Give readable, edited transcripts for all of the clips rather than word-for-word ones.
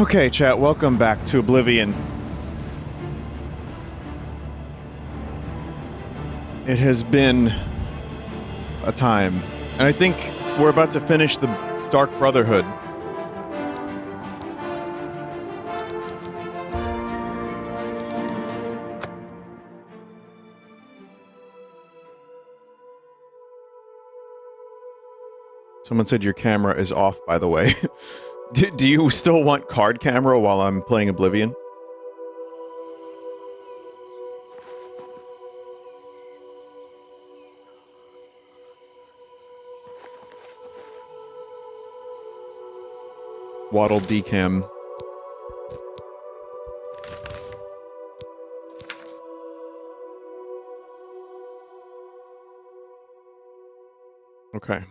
Okay, chat, welcome back to Oblivion. It has been a time, and I think we're about to finish the Dark Brotherhood. Someone said your camera is off, by the way. Do you still want card camera while I'm playing Oblivion? Waddle decam. Okay.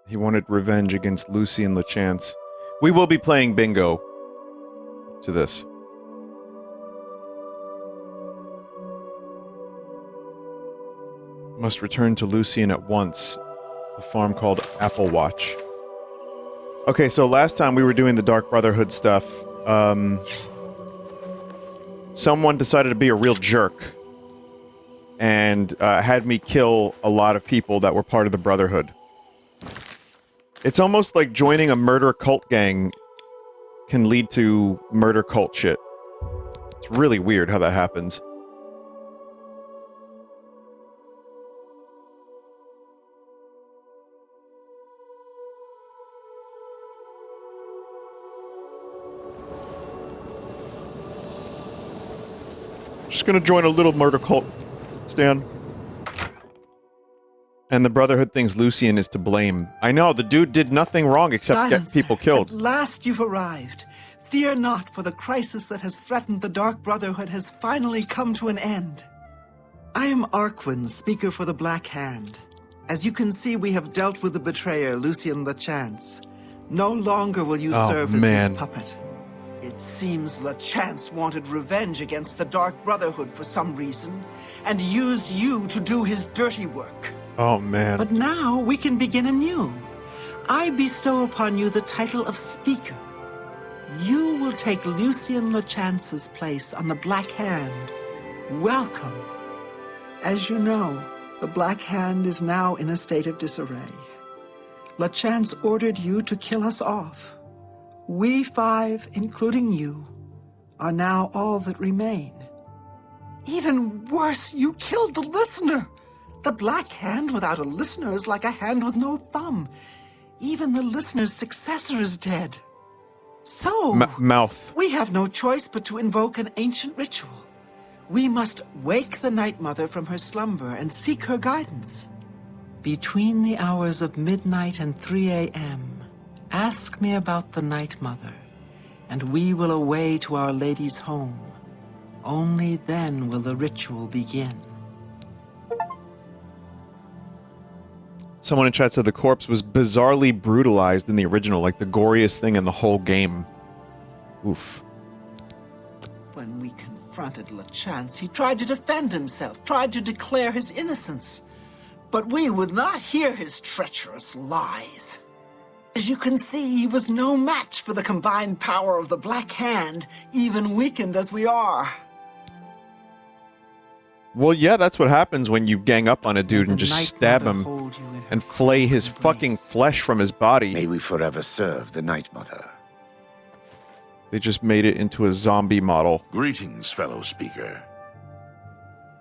He wanted revenge against Lucy and LeChance. We will be playing bingo to this. Must return to Lucian at once. The farm called Applewatch. Okay, so last time we were doing the Dark Brotherhood stuff, someone decided to be a real jerk and had me kill a lot of people that were part of the Brotherhood. It's almost like joining a murder cult gang can lead to murder cult shit. It's really weird how that happens. Just gonna join a little murder cult, Stan. And the Brotherhood thinks Lucian is to blame. I know, the dude did nothing wrong except get people killed. At last you've arrived. Fear not, for the crisis that has threatened the Dark Brotherhood has finally come to an end. I am Arquin, speaker for the Black Hand. As you can see, we have dealt with the betrayer, Lucian LeChance. No longer will you serve as his puppet. It seems LeChance wanted revenge against the Dark Brotherhood for some reason, and used you to do his dirty work. Oh, man. But now we can begin anew. I bestow upon you the title of Speaker. You will take Lucian LeChance's place on the Black Hand. Welcome. As you know, the Black Hand is now in a state of disarray. LeChance ordered you to kill us off. We five, including you, are now all that remain. Even worse, you killed the listener! The Black Hand without a listener is like a hand with no thumb. Even the listener's successor is dead. So, mouth. We have no choice but to invoke an ancient ritual. We must wake the Night Mother from her slumber and seek her guidance. Between the hours of midnight and 3 a.m., ask me about the Night Mother, and we will away to Our Lady's home. Only then will the ritual begin. Someone in chat said the corpse was bizarrely brutalized in the original, like the goriest thing in the whole game. Oof. When we confronted LeChance, he tried to defend himself, tried to declare his innocence. But we would not hear his treacherous lies. As you can see, he was no match for the combined power of the Black Hand, even weakened as we are. Well, yeah, that's what happens when you gang up on a dude and just stab him and flay his fucking flesh from his body. May we forever serve the Night Mother. They just made it into a zombie model. Greetings, fellow speaker.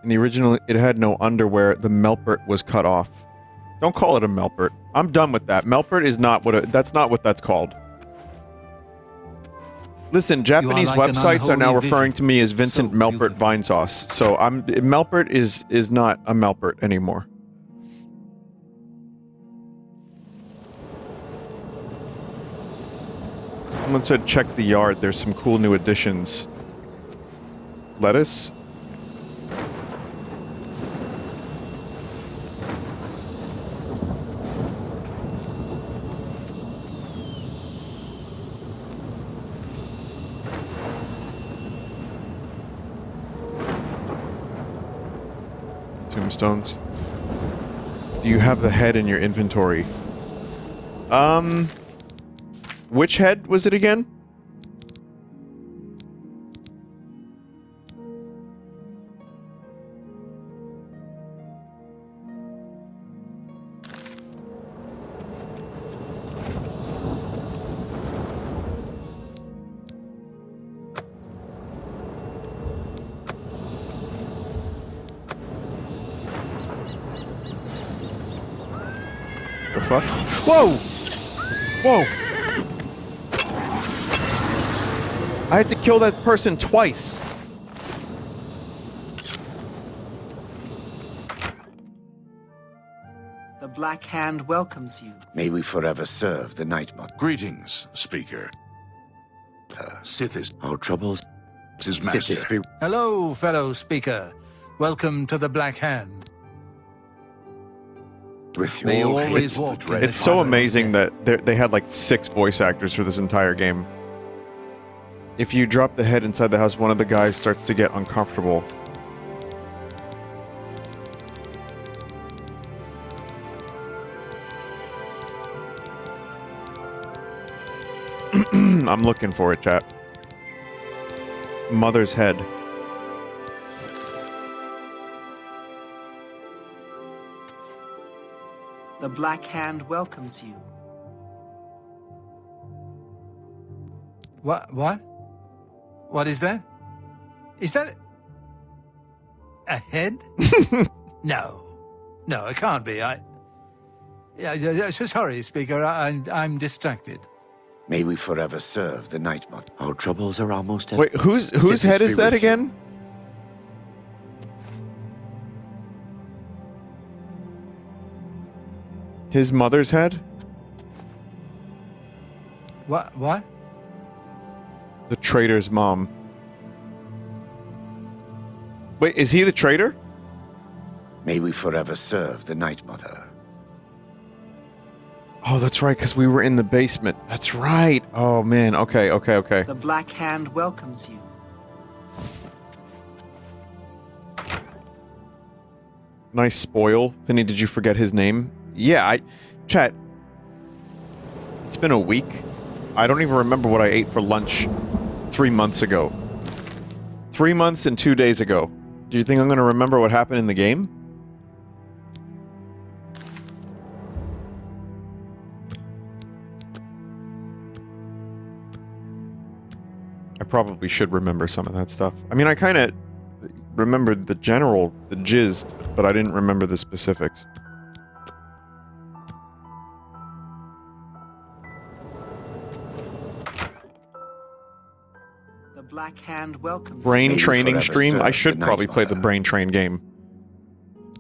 In the original, it had no underwear. The Melpert was cut off. Don't call it a Melpert. I'm done with that. Melpert is not what that's not what that's called. Listen, Japanese websites are now referring to me as Vincent Melpert Vinesauce, so Melpert is not a Melpert anymore. Someone said check the yard, there's some cool new additions. Lettuce? Tombstones. Do you have the head in your inventory? Which head was it again? fuck? Whoa! Whoa! I had to kill that person twice. The Black Hand welcomes you. May we forever serve the Night Mother. Greetings, Speaker. Sith is Our troubles, his master. Sith be Hello, fellow speaker. Welcome to the Black Hand. with you. May you all. always hates walk the in dread. the It's so shadow of amazing death. that they had like 6 voice actors for this entire game. If you drop the head inside the house, one of the guys starts to get uncomfortable. I'm looking for it, chat. Mother's head. The Black Hand welcomes you. What? What is that? Is that a head? No, it can't be. Sorry, Speaker. I'm distracted. May we forever serve the Night Mother. Our troubles are almost Wait, whose Sith head be is that with you. again? His mother's head? What? The traitor's mom. Wait, is he the traitor? May we forever serve the Night Mother. Oh, that's right, because we were in the basement. That's right. Oh, man. Okay. The Black Hand welcomes you. Nice spoil. Vinny, did you forget his name? Yeah, Chat. It's been a week. I don't even remember what I ate for lunch 3 months ago. 3 months and 2 days ago. Do you think I'm going to remember what happened in the game? I probably should remember some of that stuff. I mean, I kind of remembered the gist, but I didn't remember the specifics. The Black Hand welcomes Brain you. training forever stream? I serve should the Night probably play the Mother. Brain Train game.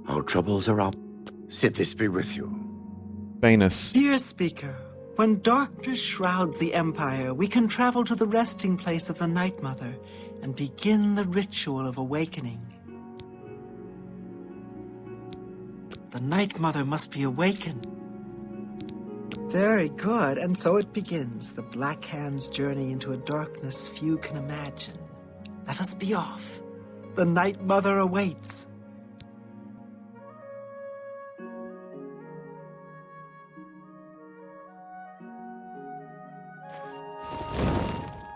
Our troubles are up. Sith this be with you. Banus. Dear Speaker, when darkness shrouds the Empire, we can travel to the resting place of the Night Mother and begin the ritual of awakening. The Night Mother must be awakened. Very good, and so it begins, the Black Hand's journey into a darkness few can imagine. Let us be off. The Night Mother awaits.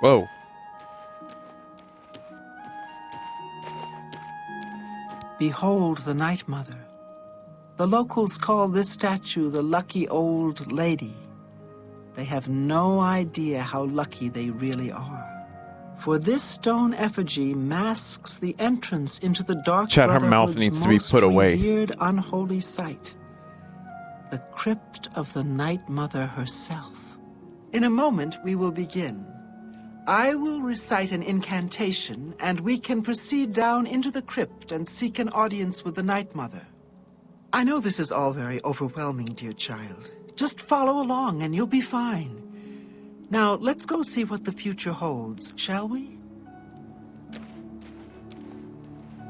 Whoa. Behold the Night Mother. The locals call this statue the Lucky Old Lady. They have no idea how lucky they really are. For this stone effigy masks the entrance into the dark Chat, her mouth Brotherhood's needs to be most put away. revered unholy site, the crypt of the Night Mother herself. In a moment, we will begin. I will recite an incantation, and we can proceed down into the crypt and seek an audience with the Night Mother. I know this is all very overwhelming, dear child. Just follow along and you'll be fine. Now, let's go see what the future holds, shall we?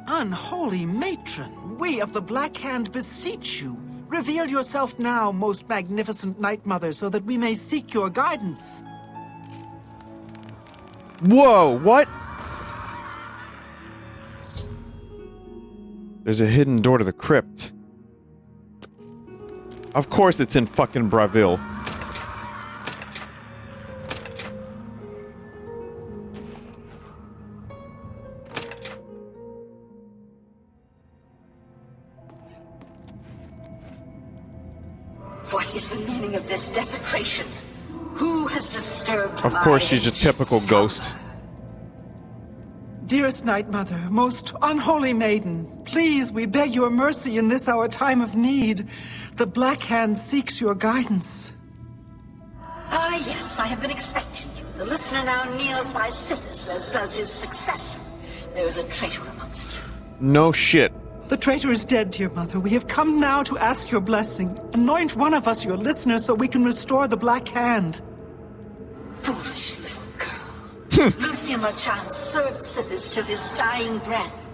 Unholy matron, we of the Black Hand beseech you. Reveal yourself now, most magnificent Night Mother, so that we may seek your guidance. Whoa, what? There's a hidden door to the crypt. Of course it's in fucking Braville. What is the meaning of this desecration? Who has disturbed Of my course she's a typical slumber? ghost. Dearest Night Mother, most unholy maiden, please, we beg your mercy in this our time of need. The Black Hand seeks your guidance. Ah, yes, I have been expecting you. The listener now kneels by Sithis, as does his successor. There is a traitor amongst you. No shit. The traitor is dead, dear mother. We have come now to ask your blessing. Anoint one of us your listener so we can restore the Black Hand. Foolish little girl. Lucien Lachance served Sithis till his dying breath.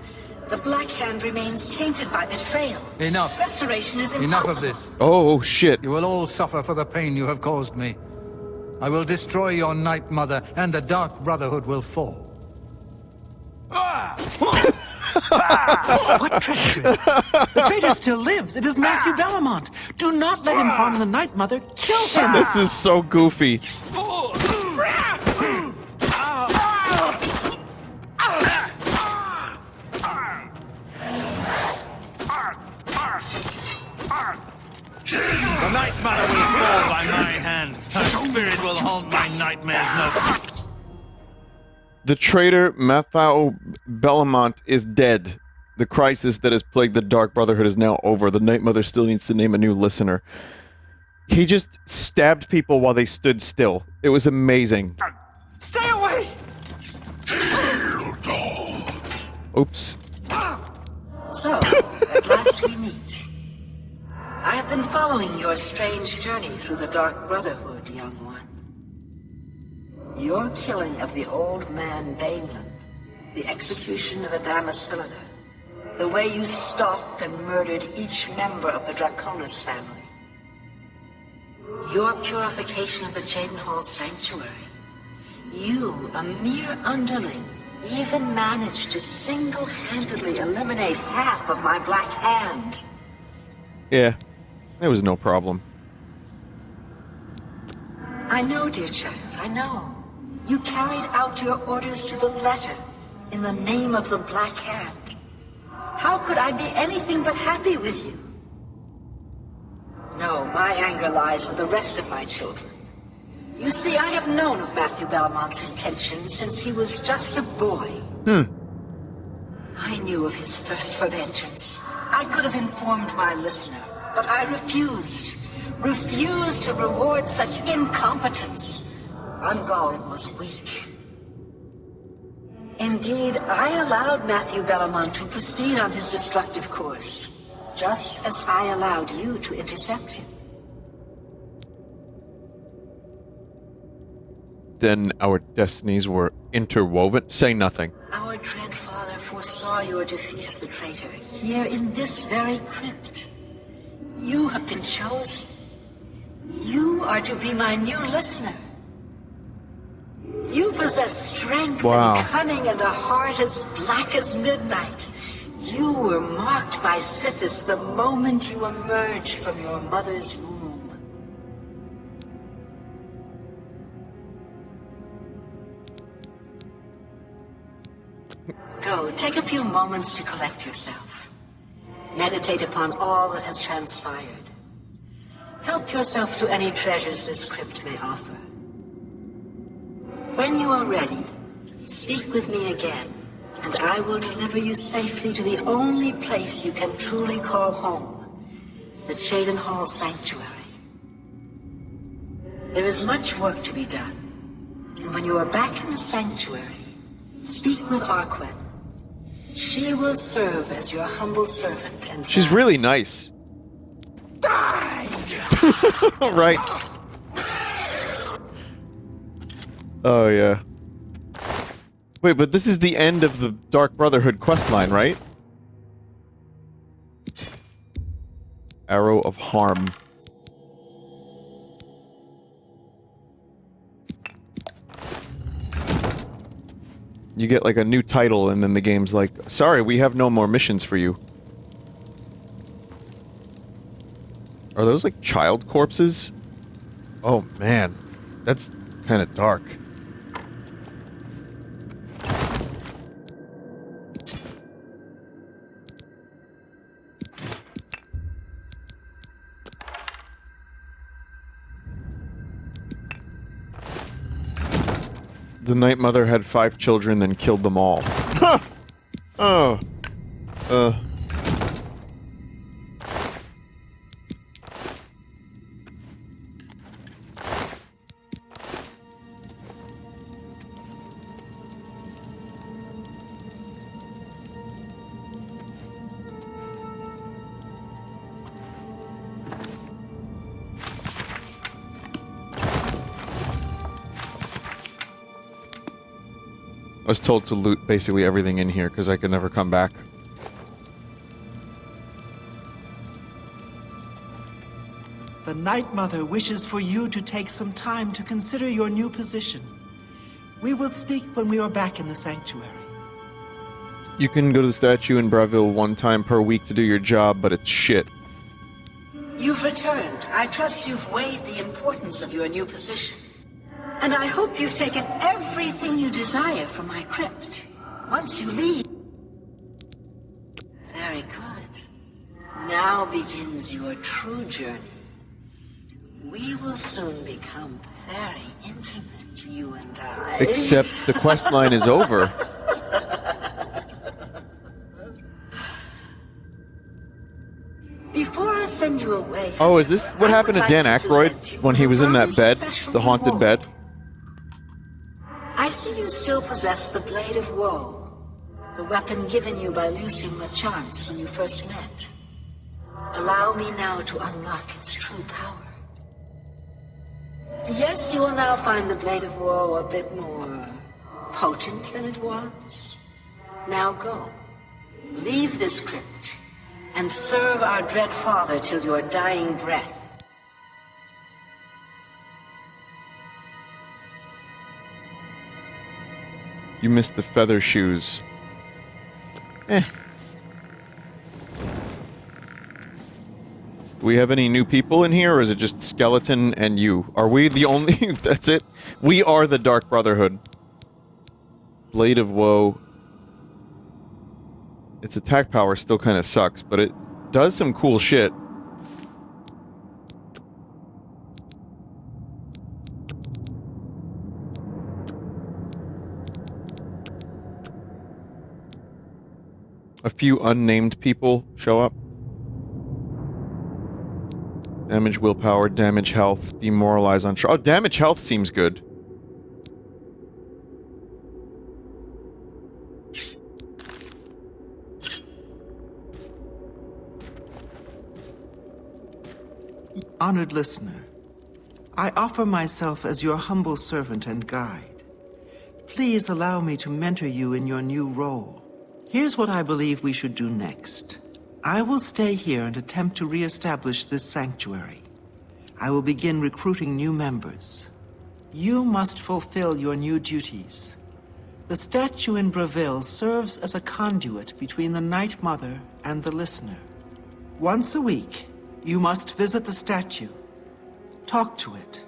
The Black Hand remains tainted by betrayal. Enough. Restoration is impossible. Enough of this. Oh, shit. You will all suffer for the pain you have caused me. I will destroy your Night Mother, and the Dark Brotherhood will fall. What treachery! The traitor still lives. It is Matthew Bellamont. Do not let him harm the Night Mother. Kill him! This is so goofy. The Night Mother will fall by my hand. Her spirit will haunt my nightmares no more. The traitor Matthew Bellamont is dead. The crisis that has plagued the Dark Brotherhood is now over. The Night Mother still needs to name a new listener. He just stabbed people while they stood still. It was amazing. Stay away! Oops. So, at last we meet. I have been following your strange journey through the Dark Brotherhood, young one. Your killing of the old man Bainland, the execution of Adamus Philida, the way you stalked and murdered each member of the Draconis family, your purification of the Jadenhall Sanctuary. You, a mere underling, even managed to single-handedly eliminate half of my Black Hand. Yeah, there was no problem. I know, dear child, I know. You carried out your orders to the letter, in the name of the Black Hand. How could I be anything but happy with you? No, my anger lies with the rest of my children. You see, I have known of Matthew Bellamont's intentions since he was just a boy. I knew of his thirst for vengeance. I could have informed my listener, but I refused. Refused to reward such incompetence. Ungol was weak. Indeed, I allowed Matthew Bellamont to proceed on his destructive course, just as I allowed you to intercept him. Then our destinies were interwoven. Say nothing. Our dread father foresaw your defeat of the traitor here in this very crypt. You have been chosen. You are to be my new listener. You possess strength and cunning and a heart as black as midnight. You were marked by Sithis the moment you emerged from your mother's womb. Go, take a few moments to collect yourself. Meditate upon all that has transpired. Help yourself to any treasures this crypt may offer. When you are ready, speak with me again, and I will deliver you safely to the only place you can truly call home, the Jadenhall Sanctuary. There is much work to be done, and when you are back in the Sanctuary, speak with Arquen. She will serve as your humble servant and She's really nice. die! Right. Oh, yeah. Wait, but this is the end of the Dark Brotherhood questline, right? Arrow of Harm. You get like a new title and then the game's like, sorry, we have no more missions for you. Are those like child corpses? Oh man, that's kind of dark. The Night Mother had 5 children, then killed them all. Oh. I was told to loot basically everything in here because I could never come back. The Night Mother wishes for you to take some time to consider your new position. We will speak when we are back in the sanctuary. You can go to the statue in Breville 1 time per week to do your job, but it's shit. You've returned. I trust you've weighed the importance of your new position. And I hope you've taken everything you desire from my crypt. Once you leave... Very good. Now begins your true journey. We will soon become very intimate, you and I. Except the quest line is over. Before I send you away... Oh, is this what happened to Dan Aykroyd when he was in that bed? The haunted bed? I see you still possess the Blade of Woe, the weapon given you by Lucien LeChance when you first met. Allow me now to unlock its true power. Yes, you will now find the Blade of Woe a bit more potent than it was. Now go. Leave this crypt, and serve our dread father till your dying breath. You missed the feather shoes. Do we have any new people in here, or is it just Skeleton and you? Are we the only... That's it? We are the Dark Brotherhood. Blade of Woe. Its attack power still kind of sucks, but it does some cool shit. A few unnamed people show up. Damage willpower, damage health, demoralize on... Oh, damage health seems good. Honored listener, I offer myself as your humble servant and guide. Please allow me to mentor you in your new role. Here's what I believe we should do next. I will stay here and attempt to re-establish this sanctuary. I will begin recruiting new members. You must fulfill your new duties. The statue in Breville serves as a conduit between the Night Mother and the listener. Once a week, you must visit the statue. Talk to it.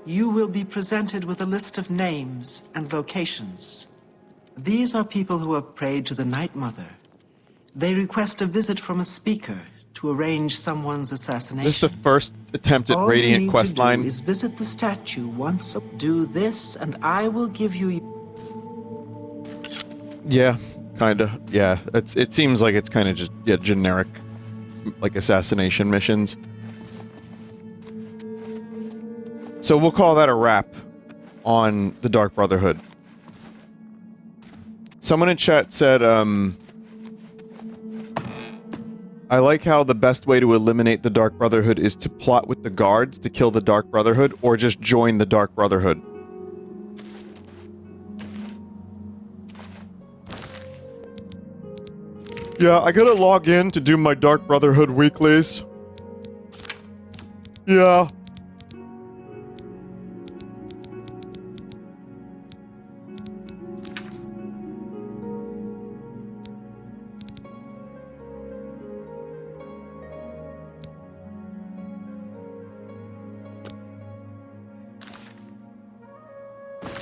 You will be presented with a list of names and locations. These are people who have prayed to the Night Mother. They request a visit from a speaker to arrange someone's assassination. Is this the first attempt at Radiant quest line? All you need to do is visit the statue once. Do this, and I will give you... Yeah, kinda. Yeah, it seems like it's kind of just generic, like assassination missions. So we'll call that a wrap on the Dark Brotherhood. Someone in chat said, I like how the best way to eliminate the Dark Brotherhood is to plot with the guards to kill the Dark Brotherhood, or just join the Dark Brotherhood. Yeah, I gotta log in to do my Dark Brotherhood weeklies. Yeah.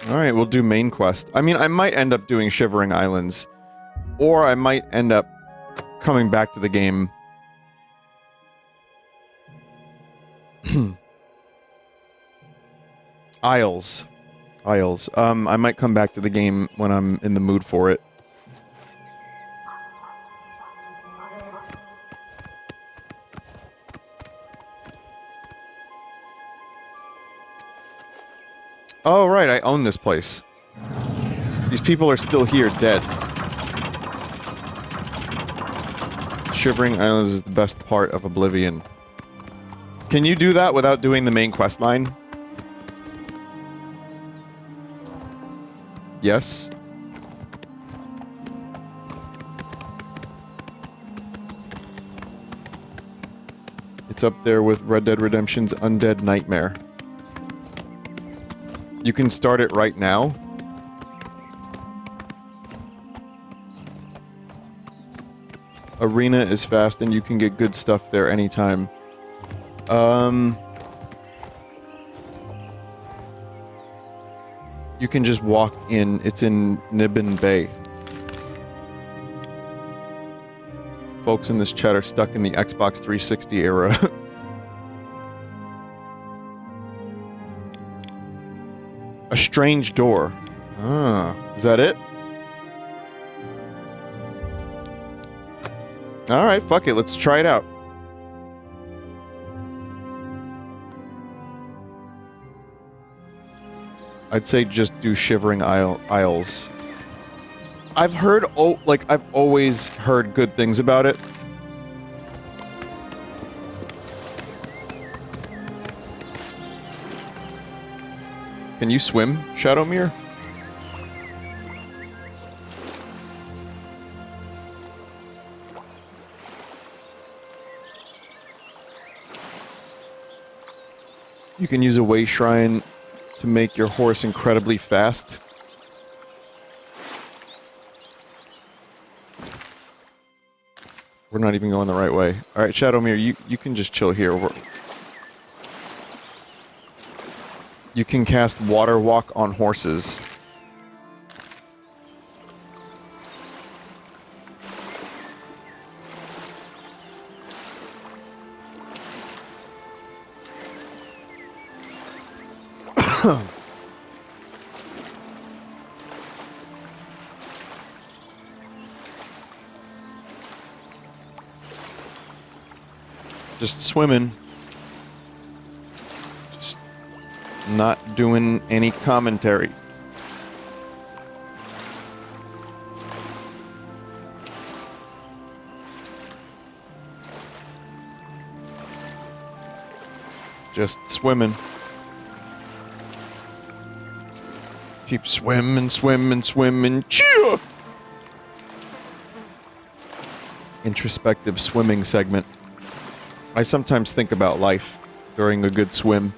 Alright, we'll do main quest. I mean, I might end up doing Shivering Islands. Or I might end up coming back to the game. Isles. I might come back to the game when I'm in the mood for it. Oh, right, I own this place. These people are still here, dead. Shivering Islands is the best part of Oblivion. Can you do that without doing the main quest line? Yes. It's up there with Red Dead Redemption's Undead Nightmare. You can start it right now. Arena is fast and you can get good stuff there anytime. You can just walk in. It's in Nibbin Bay. Folks in this chat are stuck in the Xbox 360 era. A strange door. Ah, is that it? Alright, fuck it, let's try it out. I'd say just do Shivering Isles. I've heard, I've always heard good things about it. Can you swim, Shadowmere? You can use a way shrine to make your horse incredibly fast. We're not even going the right way. Alright, Shadowmere, you can just chill here. You can cast Water Walk on horses. Just swimming. Just not doing any commentary. Just swimming. Keep swimming, swimming, swimming. Cheer! Introspective swimming segment. I sometimes think about life during a good swim.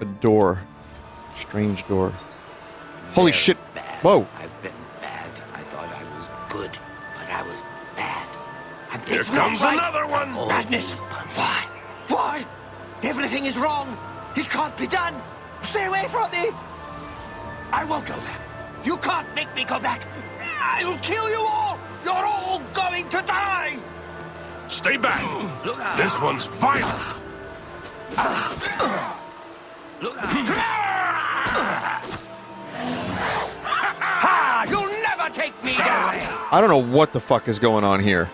A door. Strange door. Holy shit. Bad. Whoa. I've been bad. I thought I was good, but I was bad. Here comes another one! Madness. Why? Why? Everything is wrong. It can't be done. Stay away from me. I won't go there. You can't make me go back. I'll kill you all. You're all going to die. Stay back! Look out. This one's violent! Look out. Ha! You'll never take me down. I don't know what the fuck is going on here.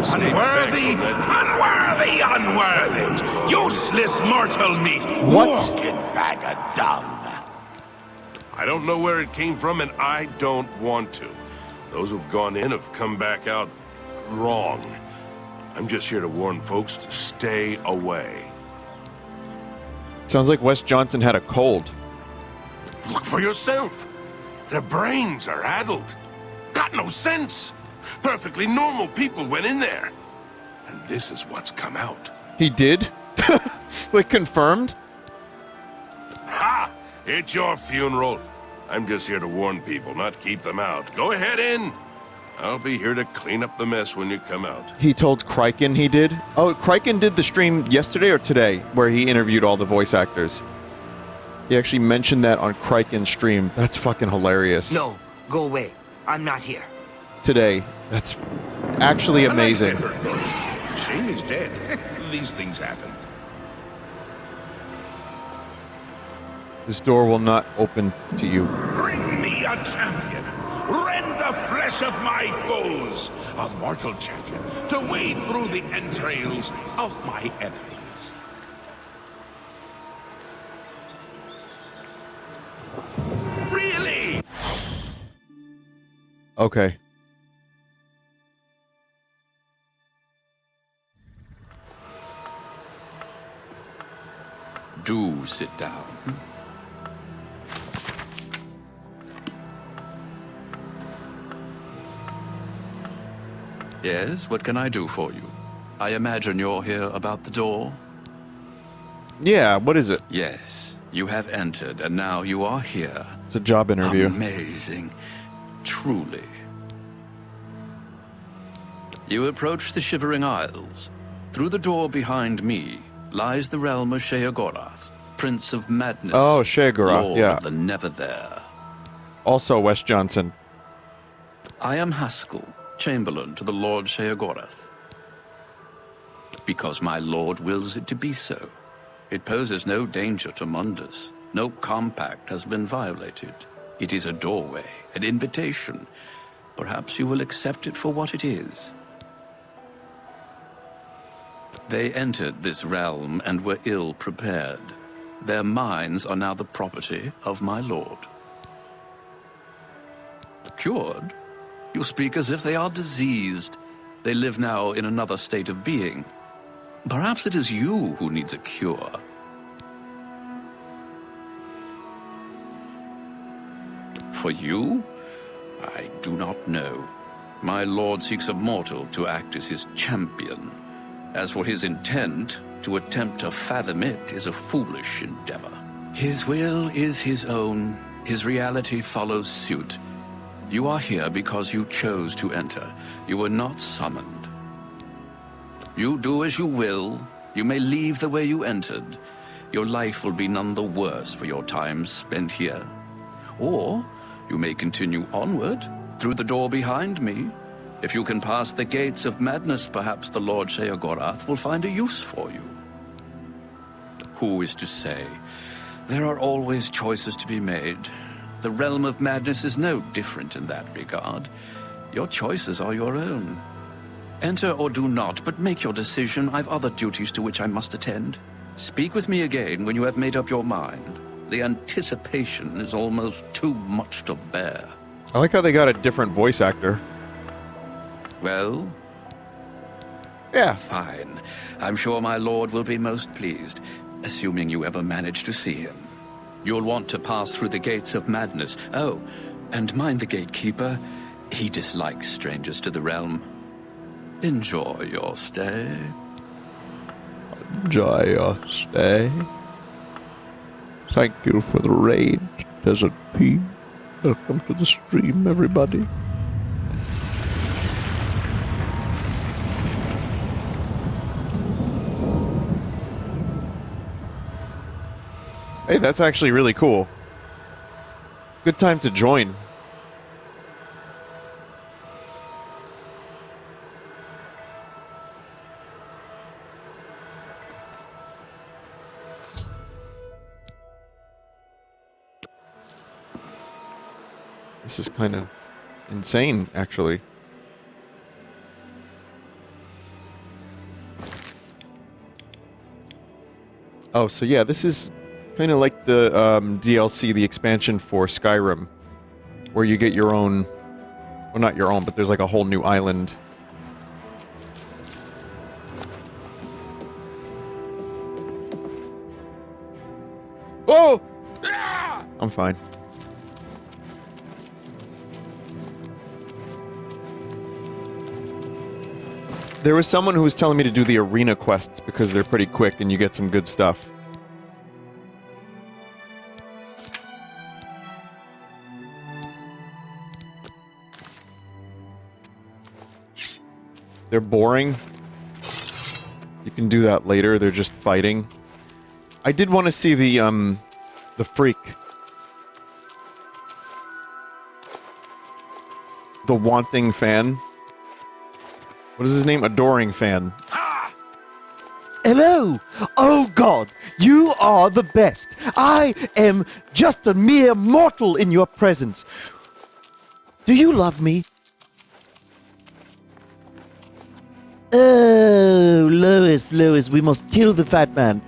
Unworthy! Unworthy! Unworthy! Useless mortal meat! What? Walking bag of dung! I don't know where it came from, and I don't want to. Those who've gone in have come back out wrong. I'm just here to warn folks to stay away. Sounds like Wes Johnson had a cold. Look for yourself. Their brains are addled. Got no sense. Perfectly normal people went in there. And this is what's come out. He did? Like, confirmed? Ha! It's your funeral. I'm just here to warn people, not keep them out. Go ahead in. I'll be here to clean up the mess when you come out. He told Kryken he did? Oh, Kryken did the stream yesterday or today, where he interviewed all the voice actors. He actually mentioned that on Kryken's stream. That's fucking hilarious. No, go away. I'm not here. Today. That's actually amazing. Shame he's dead. These things happen. This door will not open to you. Bring me a champion. rend the flesh of my foes, a mortal champion to wade through the entrails of my enemies. Really? Okay. Do sit down. Yes, what can I do for you? I imagine you're here about the door? Yeah, what is it? Yes, you have entered, and now you are here. It's a job interview. Amazing. Truly. You approach the Shivering Isles. Through the door behind me lies the realm of Sheogorath, Prince of Madness. Oh, Sheogorath, Lord yeah. of the Never There. Also Wes Johnson. I am Haskell, Chamberlain to the Lord Sheogorath. Because my lord wills it to be so. It poses no danger to Mundus. No compact has been violated. It is a doorway, an invitation. Perhaps you will accept it for what it is. They entered this realm and were ill prepared. Their minds are now the property of my lord. Cured? You speak as if they are diseased. They live now in another state of being. Perhaps it is you who needs a cure. For you? I do not know. My lord seeks a mortal to act as his champion. As for his intent, to attempt to fathom it is a foolish endeavor. His will is his own. His reality follows suit. You are here because you chose to enter. You were not summoned. You do as you will. You may leave the way you entered. Your life will be none the worse for your time spent here. Or you may continue onward, through the door behind me. If you can pass the gates of madness, perhaps the Lord Sheogorath will find a use for you. Who is to say? There are always choices to be made. The realm of madness is no different in that regard. Your choices are your own. Enter or do not, but make your decision. I've other duties to which I must attend. Speak with me again when you have made up your mind. The anticipation is almost too much to bear. I like how they got a different voice actor. Well? Yeah. Fine. I'm sure my lord will be most pleased, assuming you ever manage to see him. You'll want to pass through the gates of madness. Oh, and mind the gatekeeper. He dislikes strangers to the realm. Enjoy your stay. Enjoy your stay. Thank you for the raid, Desert P. Welcome to the stream, everybody. Hey, that's actually really cool. Good time to join. This is kind of insane, actually. Oh, so yeah, this is kind of like the DLC, the expansion for Skyrim, where you get your own, well, not your own, but there's like a whole new island. Oh! I'm fine. There was someone who was telling me to do the arena quests because they're pretty quick and you get some good stuff. They're boring. You can do that later. They're just fighting. I did want to see the freak. The wanting fan. What is his name? Adoring fan. Hello! Oh God, you are the best. I am just a mere mortal in your presence. Do you love me? Oh, Lois, we must kill the fat man.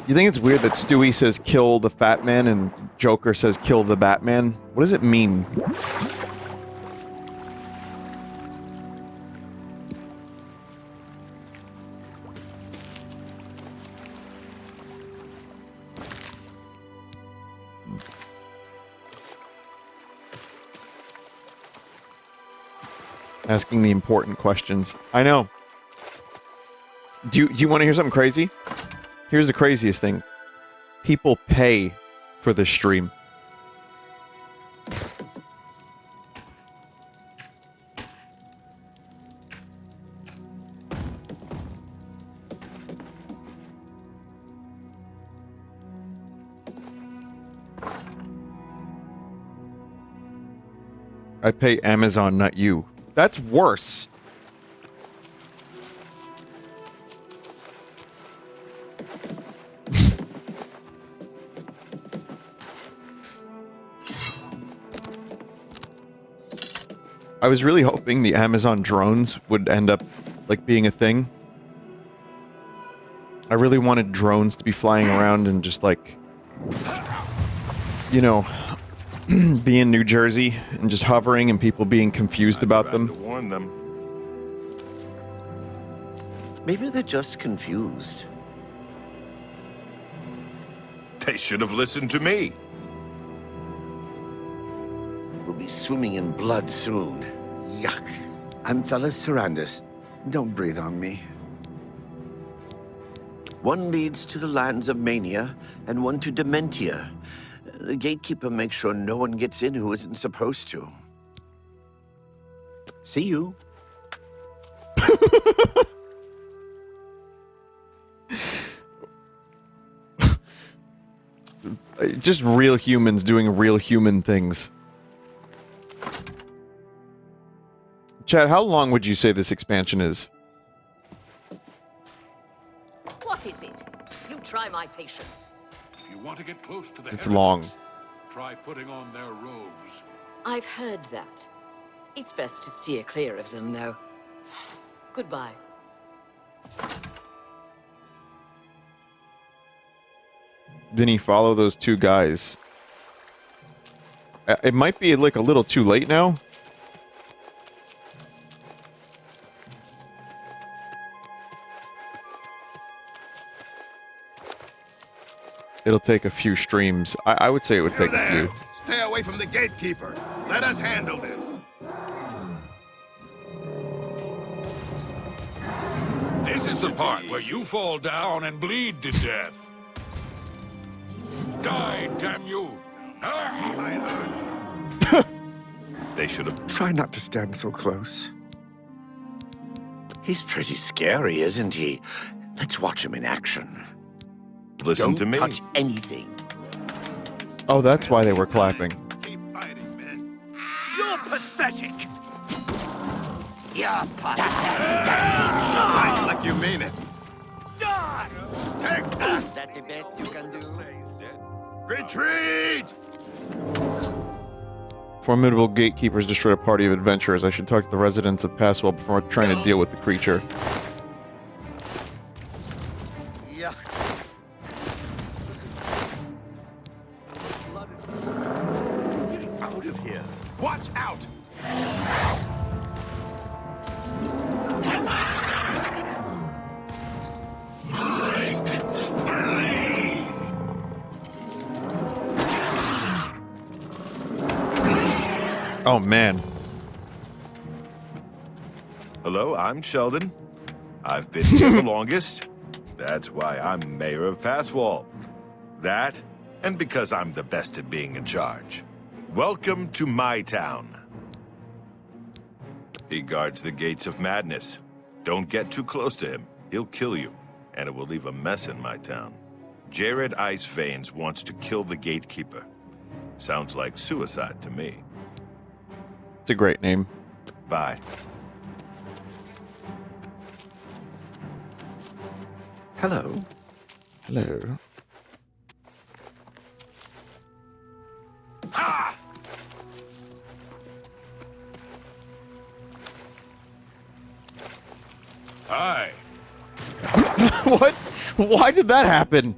You think it's weird that Stewie says kill the fat man and Joker says kill the Batman? What does it mean? Asking the important questions. I know. Do you want to hear something crazy? Here's the craziest thing. People pay for this stream. I pay Amazon, not you. That's worse. I was really hoping the Amazon drones would end up, like, being a thing. I really wanted drones to be flying around and just, like, you know, be in New Jersey and just hovering and people being confused about them. To warn them. Maybe they're just confused. They should have listened to me. We'll be swimming in blood soon. Yuck. I'm Fellas Sarandis. Don't breathe on me. One leads to the lands of Mania, and one to Dementia. The gatekeeper makes sure no one gets in who isn't supposed to. See you. Just real humans doing real human things. Chad, how long would you say this expansion is? What is it? You try my patience. If you want to get close to the It's long. Try putting on their robes. I've heard that. It's best to steer clear of them, though. Goodbye. Vinny, follow those two guys. It might be, like, a little too late now. It'll take a few streams. I would say it would take a few. Stay away from the gatekeeper. Let us handle this. This is the part where you fall down and bleed to death. Die, damn you! They should have. Try not to stand so close. He's pretty scary, isn't he? Let's watch him in action. Listen to me. Don't touch anything. Oh, that's why they were clapping. Keep fighting, men. You're pathetic! You're pathetic. Fight like you mean it. Die! Take that. Is that the best you can do? Retreat! Formidable gatekeepers destroyed a party of adventurers. I should talk to the residents of Passwell before trying to deal with the creature. Yeah. Get out of here. Watch out! Oh, man. Hello, I'm Sheldon. I've been here the longest. That's why I'm mayor of Passwall. That, and because I'm the best at being in charge. Welcome to my town. He guards the gates of madness. Don't get too close to him. He'll kill you, and it will leave a mess in my town. Jared Ice Veins wants to kill the gatekeeper. Sounds like suicide to me. It's a great name. Bye. Hello. Hello. Ha! Hi. What? Why did that happen?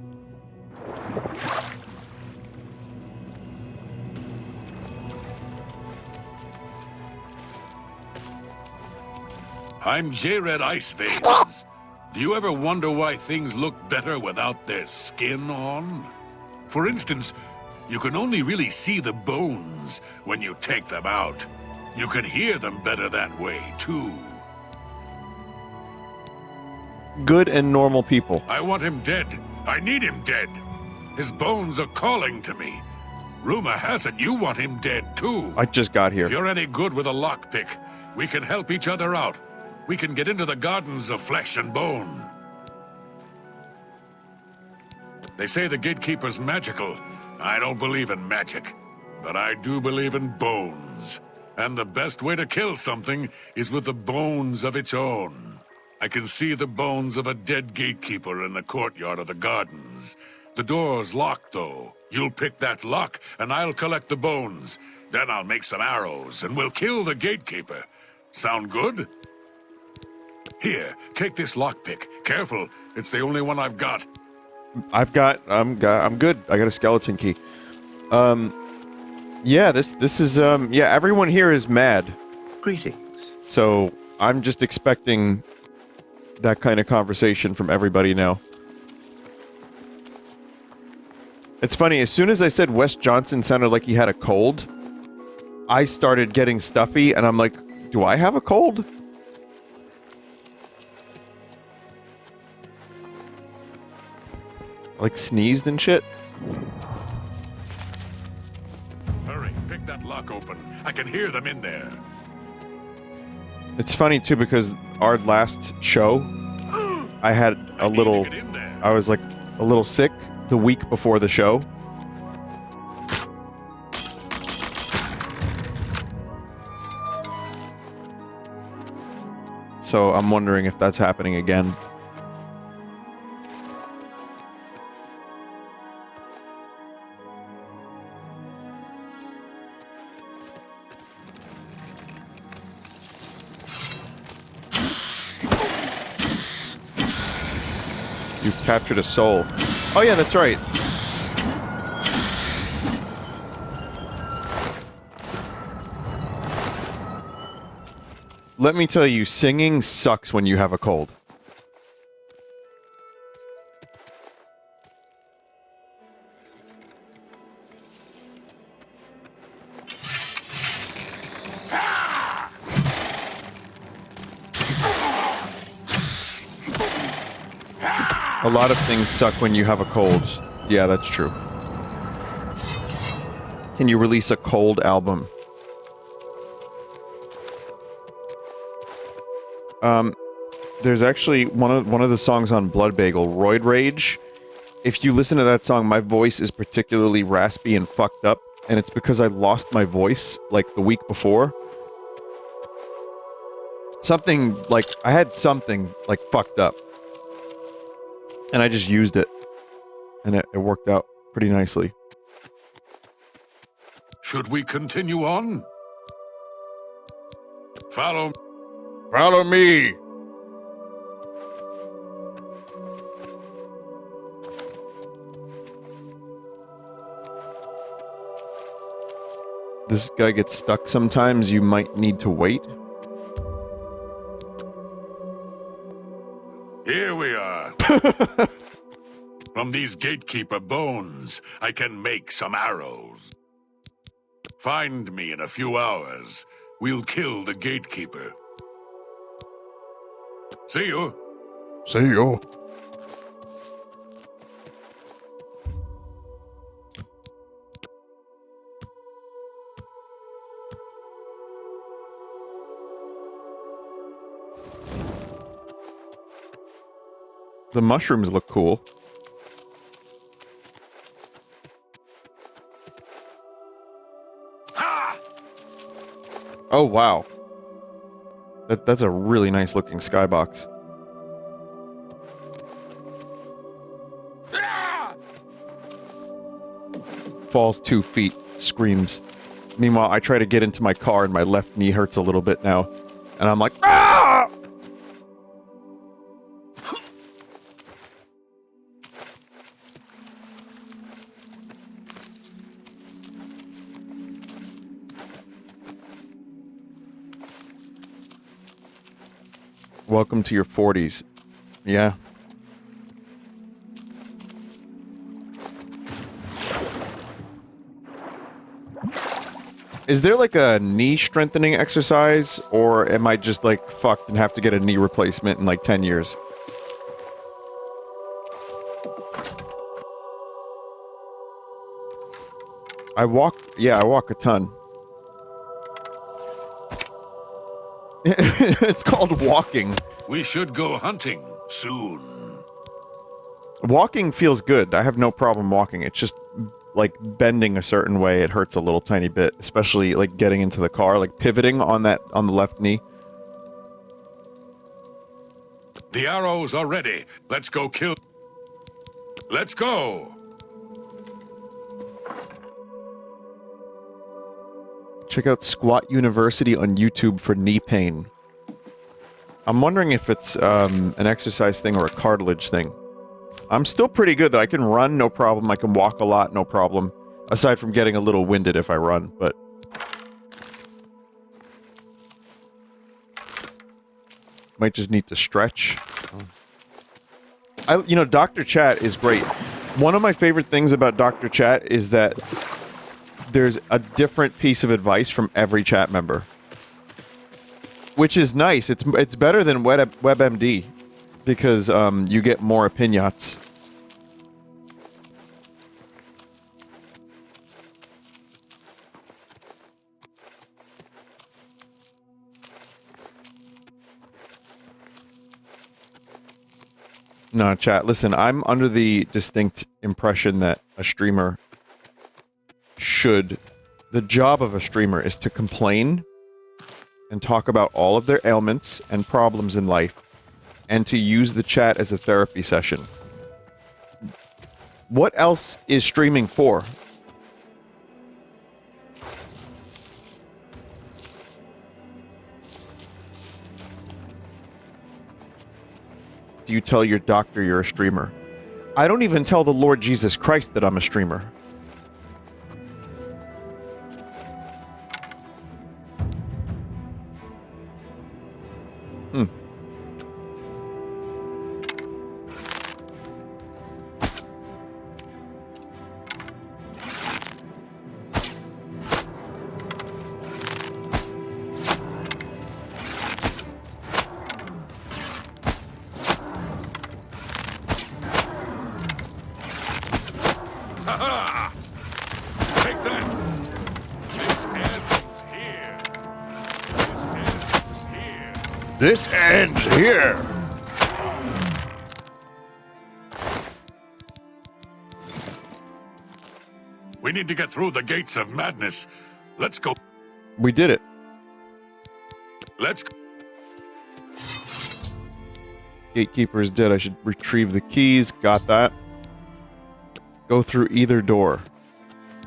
I'm J-Red Iceveins. Do you ever wonder why things look better without their skin on? For instance, you can only really see the bones when you take them out. You can hear them better that way, too. Good and normal people. I want him dead. I need him dead. His bones are calling to me. Rumor has it you want him dead, too. I just got here. If you're any good with a lockpick, we can help each other out. We can get into the gardens of flesh and bone. They say the gatekeeper's magical. I don't believe in magic, but I do believe in bones. And the best way to kill something is with the bones of its own. I can see the bones of a dead gatekeeper in the courtyard of the gardens. The door's locked, though. You'll pick that lock, and I'll collect the bones. Then I'll make some arrows, and we'll kill the gatekeeper. Sound good? Here, take this lockpick. Careful, it's the only one I've got. I'm good. I got a skeleton key. Yeah, this is, yeah, everyone here is mad. Greetings. So, I'm just expecting that kind of conversation from everybody now. It's funny, as soon as I said Wes Johnson sounded like he had a cold, I started getting stuffy, and I'm like, do I have a cold? Like sneezed and shit? Hurry, pick that lock open. I can hear them in there. It's funny too because our last show, I had a little, I was like a little sick the week before the show. So I'm wondering if that's happening again. You've captured a soul. Oh yeah, that's right. Let me tell you, singing sucks when you have a cold. A lot of things suck when you have a cold. Yeah, that's true. Can you release a cold album? There's actually one of the songs on Blood Bagel, Roid Rage. If you listen to that song, my voice is particularly raspy and fucked up, and it's because I lost my voice, like, the week before. Something, like, I had something, like, fucked up. And I just used it. And it worked out pretty nicely. Should we continue on? Follow me! This guy gets stuck sometimes, you might need to wait. Here we are. From these gatekeeper bones, I can make some arrows. Find me in a few hours. We'll kill the gatekeeper. See you. See you. The mushrooms look cool. Ha! Oh, wow. That's a really nice looking skybox. falls 2 feet, screams. Meanwhile, I try to get into my car and my left knee hurts a little bit now. And I'm like, ah! Welcome to your 40s. Yeah. Is there like a knee strengthening exercise, or am I just like fucked and have to get a knee replacement in like 10 years? I walk a ton. It's called walking. We should go hunting soon. Walking feels good. I have no problem walking. It's just like bending a certain way, it hurts a little tiny bit, especially like getting into the car, like pivoting on the left knee. The arrows are ready. Let's go kill. Let's go. Check out Squat University on YouTube for knee pain. I'm wondering if it's an exercise thing or a cartilage thing. I'm still pretty good though. I can run, no problem. I can walk a lot, no problem. Aside from getting a little winded if I run, but... might just need to stretch. You know, Dr. Chat is great. One of my favorite things about Dr. Chat is that there's a different piece of advice from every chat member. Which is nice. It's better than WebMD. Because, you get more opinions. No, chat, listen, I'm under the distinct impression that a streamer should... the job of a streamer is to complain and talk about all of their ailments and problems in life, and to use the chat as a therapy session. What else is streaming for? Do you tell your doctor you're a streamer? I don't even tell the Lord Jesus Christ that I'm a streamer. This ends here. We need to get through the gates of madness. Let's go. We did it. Let's go. Gatekeeper is dead. I should retrieve the keys. Got that. Go through either door.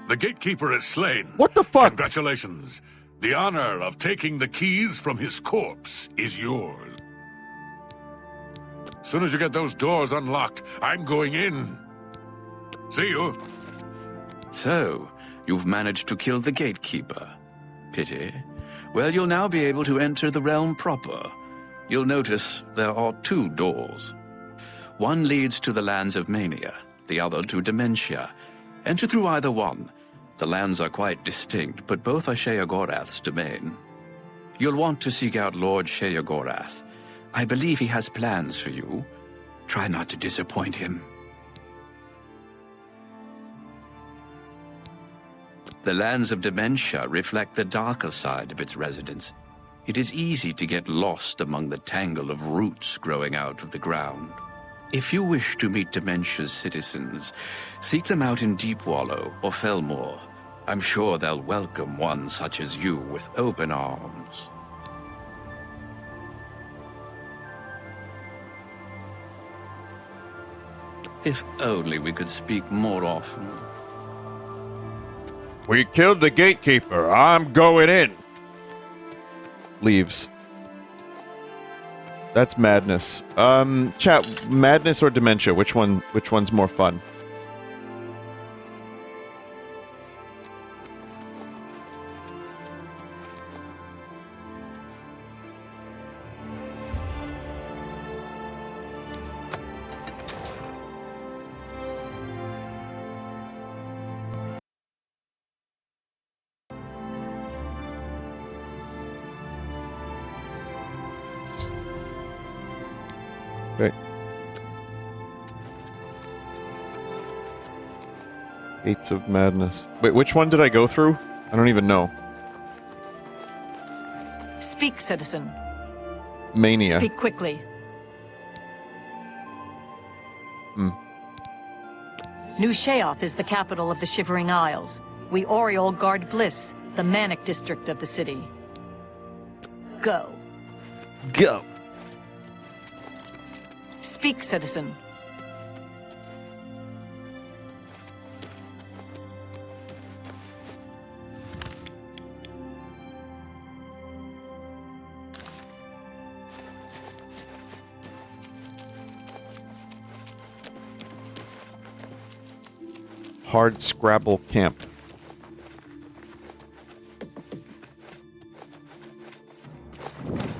The gatekeeper is slain. What the fuck? Congratulations. The honor of taking the keys from his corpse is yours. As soon as you get those doors unlocked, I'm going in. See you. So, you've managed to kill the gatekeeper. Pity. Well, you'll now be able to enter the realm proper. You'll notice there are 2 doors. One leads to the lands of Mania, the other to Dementia. Enter through either one. The lands are quite distinct, but both are Sheogorath's domain. You'll want to seek out Lord Sheogorath. I believe he has plans for you. Try not to disappoint him. The lands of Dementia reflect the darker side of its residents. It is easy to get lost among the tangle of roots growing out of the ground. If you wish to meet Dementia's citizens, seek them out in Deepwallow or Felmore. I'm sure they'll welcome one such as you with open arms. If only we could speak more often. We killed the gatekeeper. I'm going in. Leaves. That's madness. Chat, madness or dementia? Which one's more fun? Right. Gates of Madness. Wait, which one did I go through? I don't even know. Speak, citizen. Mania. Speak quickly. New Sheoth is the capital of the Shivering Isles. We Oriole guard Bliss, the manic district of the city. Go. Go. Speak, citizen. Hard Scrabble Camp.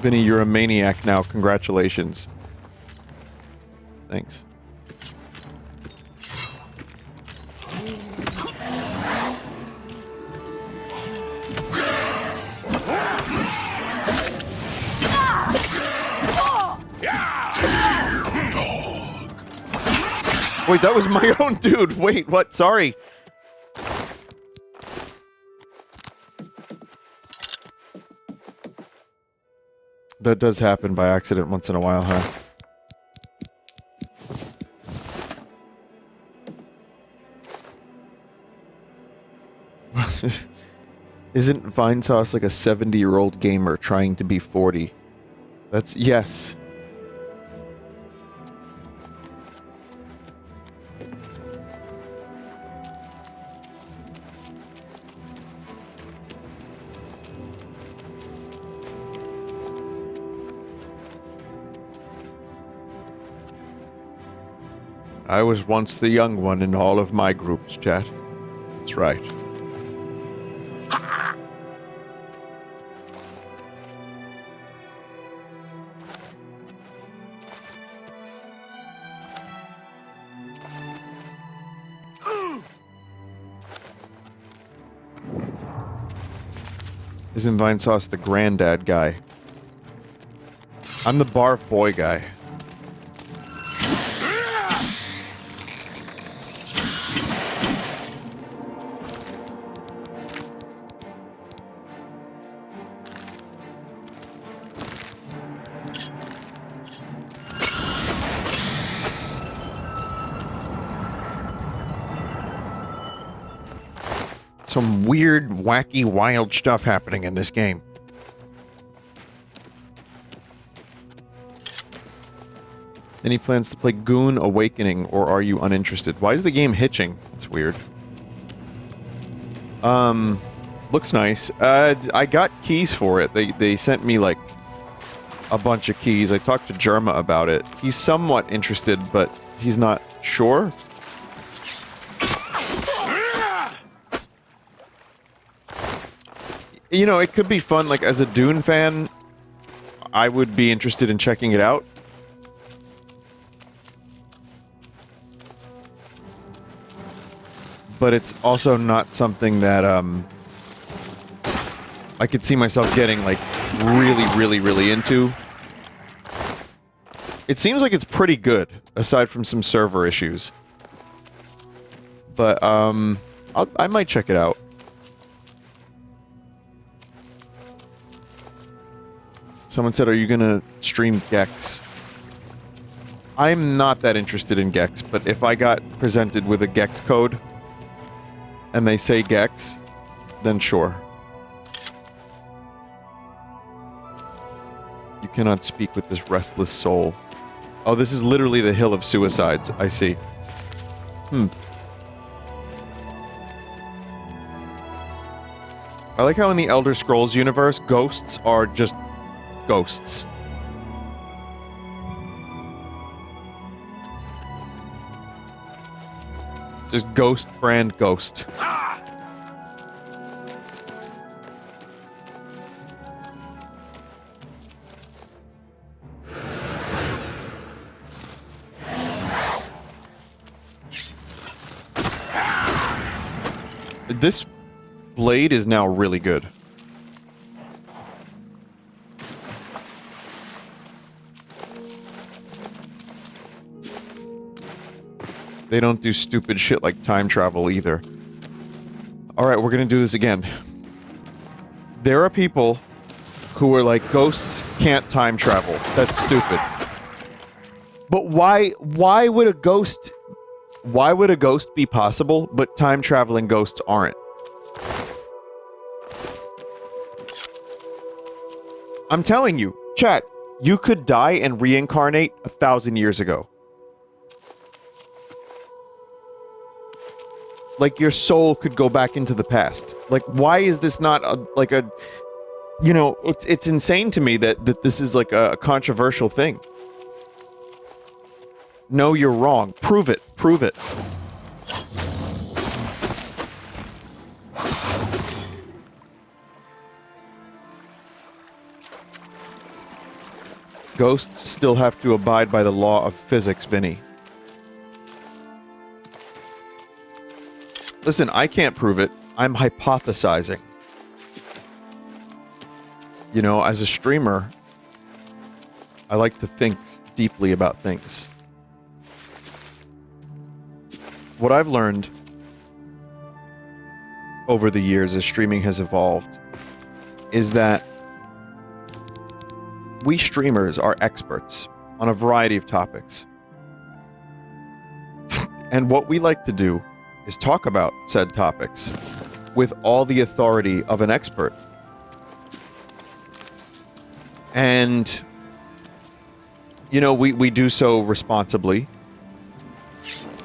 Vinny, you're a maniac now. Congratulations. Thanks. Wait, that was my own dude. Wait, what? Sorry. That does happen by accident once in a while, huh? Isn't Vinesauce like a 70-year-old gamer trying to be 40? That's... yes. I was once the young one in all of my groups, chat. That's right. Isn't Vinesauce the granddad guy? I'm the barf boy guy. Some weird, wacky, wild stuff happening in this game. Any plans to play Goon Awakening, or are you uninterested? Why is the game hitching? That's weird. Looks nice. I got keys for it. They sent me, like, a bunch of keys. I talked to Jerma about it. He's somewhat interested, but he's not sure. You know, it could be fun. Like, as a Dune fan, I would be interested in checking it out. But it's also not something that, I could see myself getting, like, really into. It seems like it's pretty good, aside from some server issues. But, I might check it out. Someone said, are you gonna stream Gex? I'm not that interested in Gex, but if I got presented with a Gex code, and they say Gex, then sure. You cannot speak with this restless soul. Oh, this is literally the Hill of Suicides. I see. I like how in the Elder Scrolls universe, ghosts are just ghosts. Just ghost brand ghost. This blade is now really good. They don't do stupid shit like time travel either. Alright, we're gonna do this again. There are people who are like, ghosts can't time travel. That's stupid. But why would a ghost be possible, but time traveling ghosts aren't? I'm telling you, chat, you could die and reincarnate 1,000 years ago. Like, your soul could go back into the past. Like, why is this not a you know, it's insane to me that this is like a controversial thing. No, you're wrong. Prove it. Prove it. Ghosts still have to abide by the law of physics, Vinny. Listen, I can't prove it. I'm hypothesizing. You know, as a streamer, I like to think deeply about things. What I've learned over the years as streaming has evolved is that we streamers are experts on a variety of topics. And what we like to do is talk about said topics with all the authority of an expert. And, you know, we do so responsibly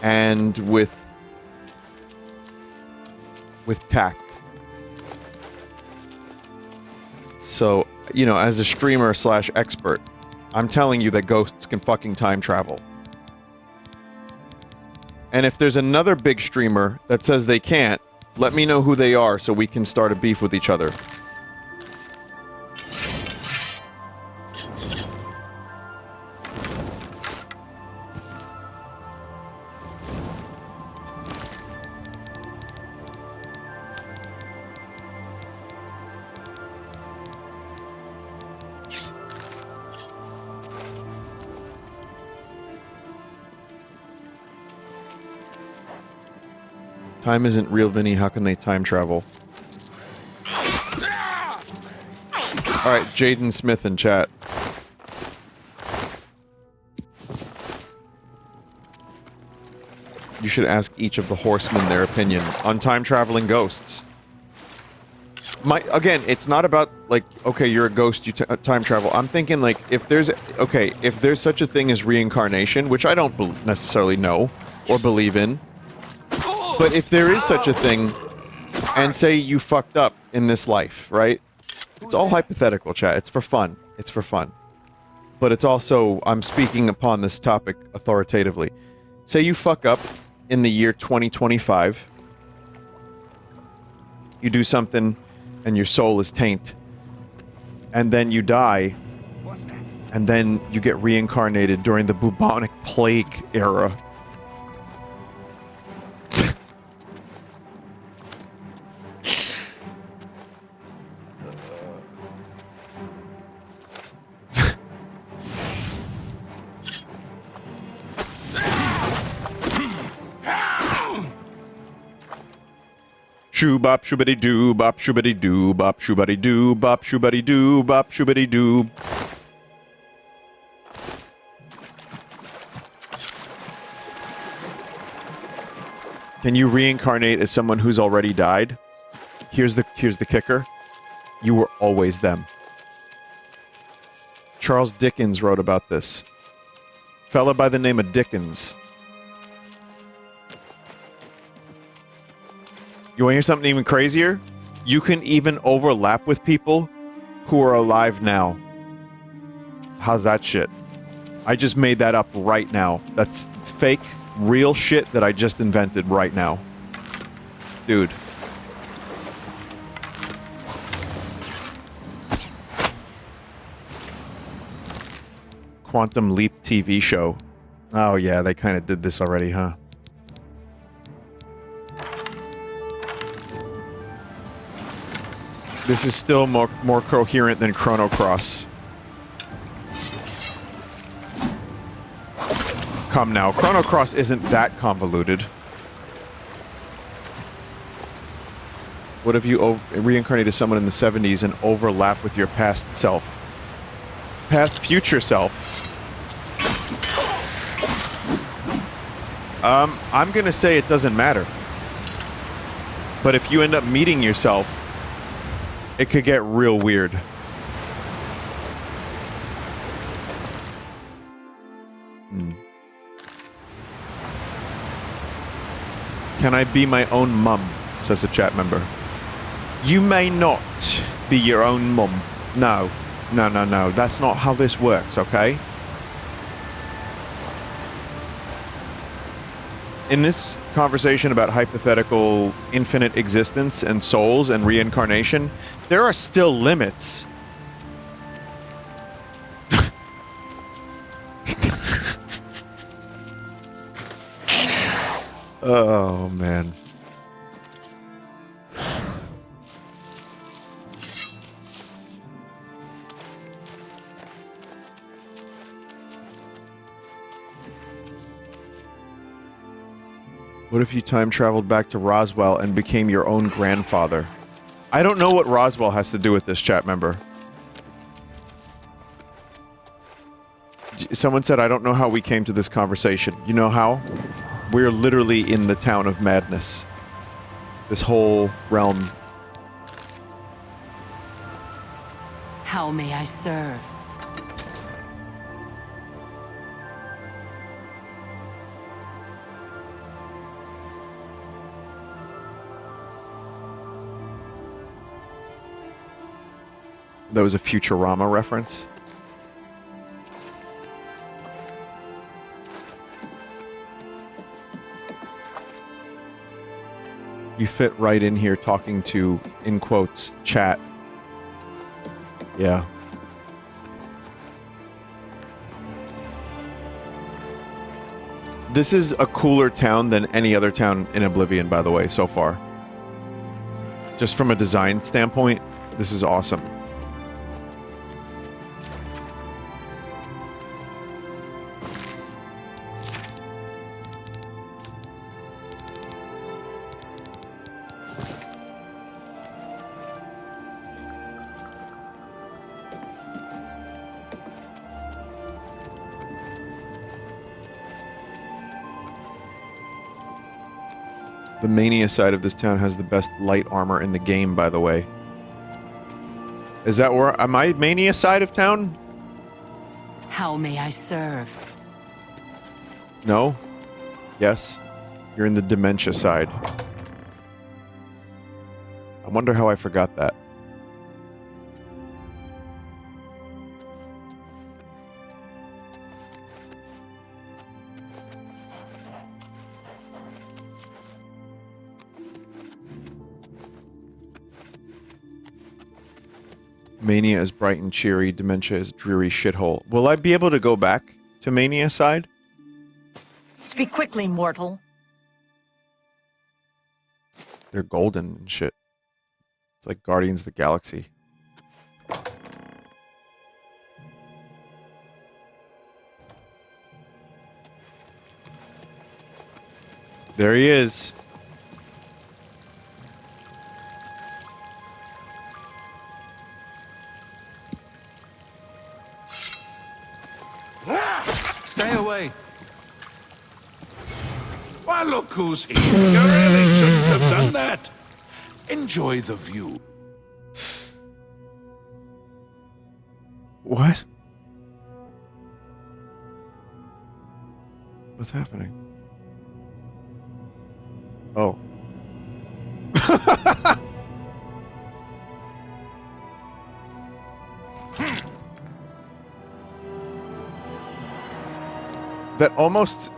and with tact. So, you know, as a streamer slash expert, I'm telling you that ghosts can fucking time travel. And if there's another big streamer that says they can't, let me know who they are so we can start a beef with each other. Time isn't real, Vinny. How can they time travel? Alright, Jaden Smith in chat. You should ask each of the horsemen their opinion on time-traveling ghosts. Again, it's not about, like, okay, you're a ghost, you time travel. I'm thinking, like, if there's such a thing as reincarnation, which I don't necessarily know or believe in, but if there is such a thing, and say you fucked up in this life, right? It's all hypothetical, chat. It's for fun. It's for fun. But it's also, I'm speaking upon this topic authoritatively. Say you fuck up in the year 2025. You do something, and your soul is taint. And then you die. And then you get reincarnated during the bubonic plague era. Shoo bop shoobity doo bop shoobity doo bop shoobity doo bop shoobity doo bop shoobity doo. Can you reincarnate as someone who's already died? Here's the kicker. You were always them. Charles Dickens wrote about this. Fella by the name of Dickens. You want to hear something even crazier? You can even overlap with people who are alive now. How's that shit? I just made that up right now. That's fake, real shit that I just invented right now. Dude. Quantum Leap TV show. Oh yeah, they kind of did this already, huh? This is still more coherent than Chrono Cross. Come now, Chrono Cross isn't that convoluted. What if you reincarnated someone in the 70s and overlap with your past self? Past future self? I'm gonna say it doesn't matter. But if you end up meeting yourself, it could get real weird. Can I be my own mum? Says a chat member. You may not be your own mum. No. No, no, no. That's not how this works, okay? In this conversation about hypothetical infinite existence and souls and reincarnation, there are still limits. Oh, man. What if you time traveled back to Roswell and became your own grandfather? I don't know what Roswell has to do with this, chat member. Someone said, I don't know how we came to this conversation. You know how? We're literally in the town of madness. This whole realm. How may I serve? That was a Futurama reference. You fit right in here talking to, in quotes, chat. Yeah. This is a cooler town than any other town in Oblivion, by the way, so far. Just from a design standpoint, this is awesome. The Mania side of this town has the best light armor in the game, by the way. Is that where... Am I Mania side of town? How may I serve? No? Yes? You're in the Dementia side. I wonder how I forgot that. Mania is bright and cheery, Dementia is dreary shithole. Will I be able to go back to Mania side? Speak quickly, mortal. They're golden and shit. It's like Guardians of the Galaxy. There he is. Stay away. Why, look who's here. You really shouldn't have done that. Enjoy the view. What? What's happening? Oh. That almost,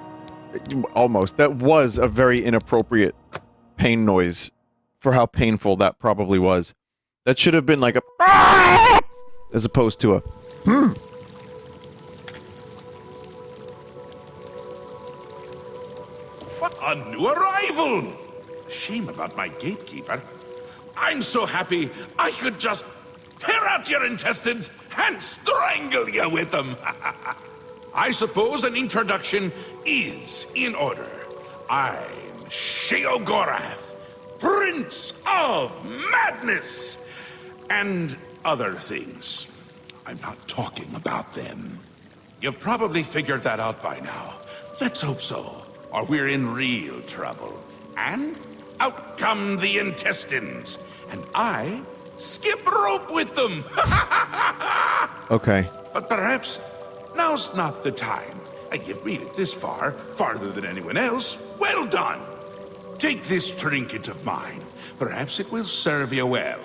that was a very inappropriate pain noise for how painful that probably was. That should have been like a as opposed to a What a new arrival! Shame about my gatekeeper. I'm so happy I could just tear out your intestines and strangle you with them. I suppose an introduction is in order. I'm Sheogorath, Prince of Madness, and other things. I'm not talking about them. You've probably figured that out by now. Let's hope so, or we're in real trouble. And out come the intestines, and I skip rope with them. Okay. But perhaps now's not the time. You've made it this far, farther than anyone else. Well done. Take this trinket of mine. Perhaps it will serve you well,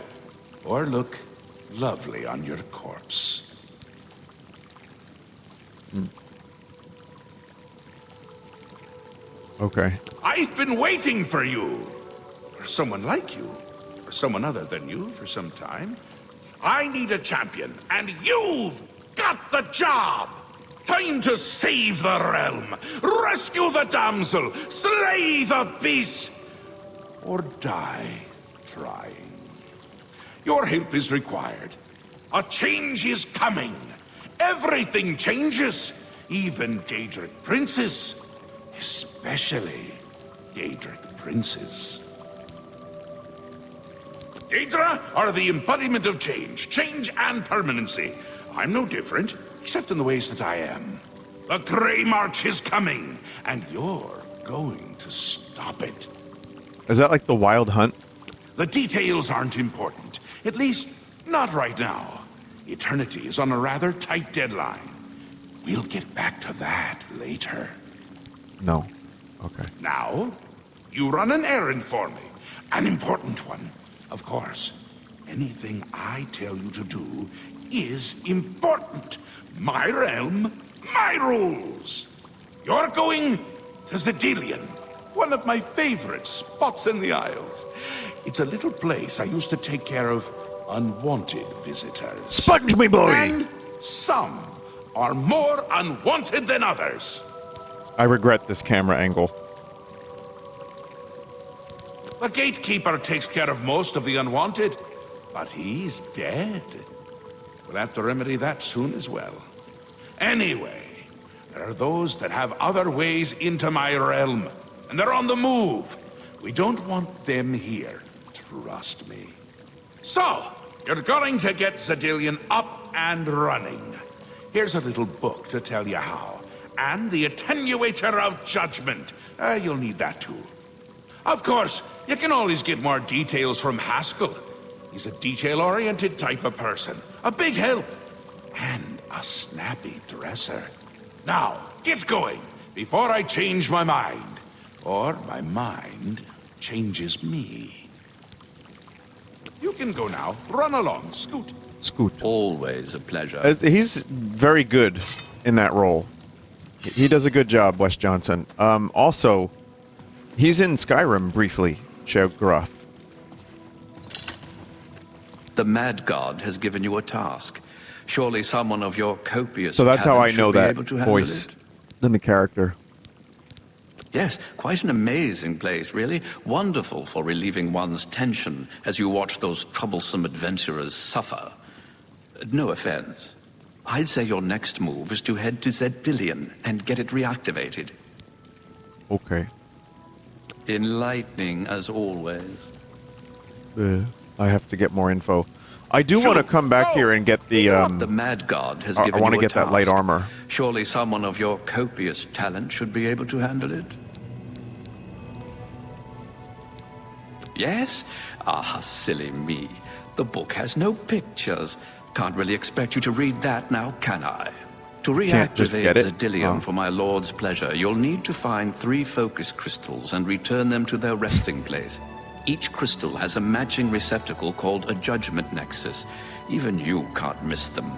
or look lovely on your corpse. Okay. I've been waiting for you, or someone like you, or someone other than you for some time. I need a champion, and you've got the job! Time to save the realm, rescue the damsel, slay the beast, or die trying. Your help is required. A change is coming. Everything changes, even Daedric princes, especially Daedric princes. Daedra are the embodiment of change and permanency. I'm no different, except in the ways that I am. The Grey March is coming, and you're going to stop it. Is that like the Wild Hunt? The details aren't important, at least not right now. Eternity is on a rather tight deadline. We'll get back to that later. No. Okay. Now, you run an errand for me. An important one. Of course, anything I tell you to do is important. My realm, my rules. You're going to Xedilian, one of my favorite spots in the Isles. It's a little place I used to take care of unwanted visitors. Sponge me, boy! And some are more unwanted than others. I regret this camera angle. The gatekeeper takes care of most of the unwanted, but he's dead. We'll have to remedy that soon as well. Anyway, there are those that have other ways into my realm, and they're on the move. We don't want them here, trust me. So, you're going to get Xedilian up and running. Here's a little book to tell you how. And the Attenuator of Judgment. You'll need that too. Of course, you can always get more details from Haskell. He's a detail-oriented type of person. A big help. And a snappy dresser. Now, get going, before I change my mind. Or my mind changes me. You can go now. Run along. Scoot. Scoot. Always a pleasure. He's very good in that role. He does a good job, Wes Johnson. Also, he's in Skyrim briefly, Sheogorath. The Mad God has given you a task. Surely someone of your copious So that's how I talent know should be that able to handle voice it. in the character. Yes, quite an amazing place, really. Wonderful for relieving one's tension as you watch those troublesome adventurers suffer. No offense. I'd say your next move is to head to Xedilian and get it reactivated. Okay. Enlightening as always. I have to get more info. I do want to come back here and get the The Mad God has I given want to you a get that light task. armor. Surely someone of your copious talent should be able to handle it. Yes? Ah, silly me. The book has no pictures. Can't really expect you to read that now, can I? To Can't just reactivate get it? Xedilian Oh. for my lord's pleasure, you'll need to find 3 focus crystals and return them to their resting place. Each crystal has a matching receptacle called a judgment nexus. Even you can't miss them.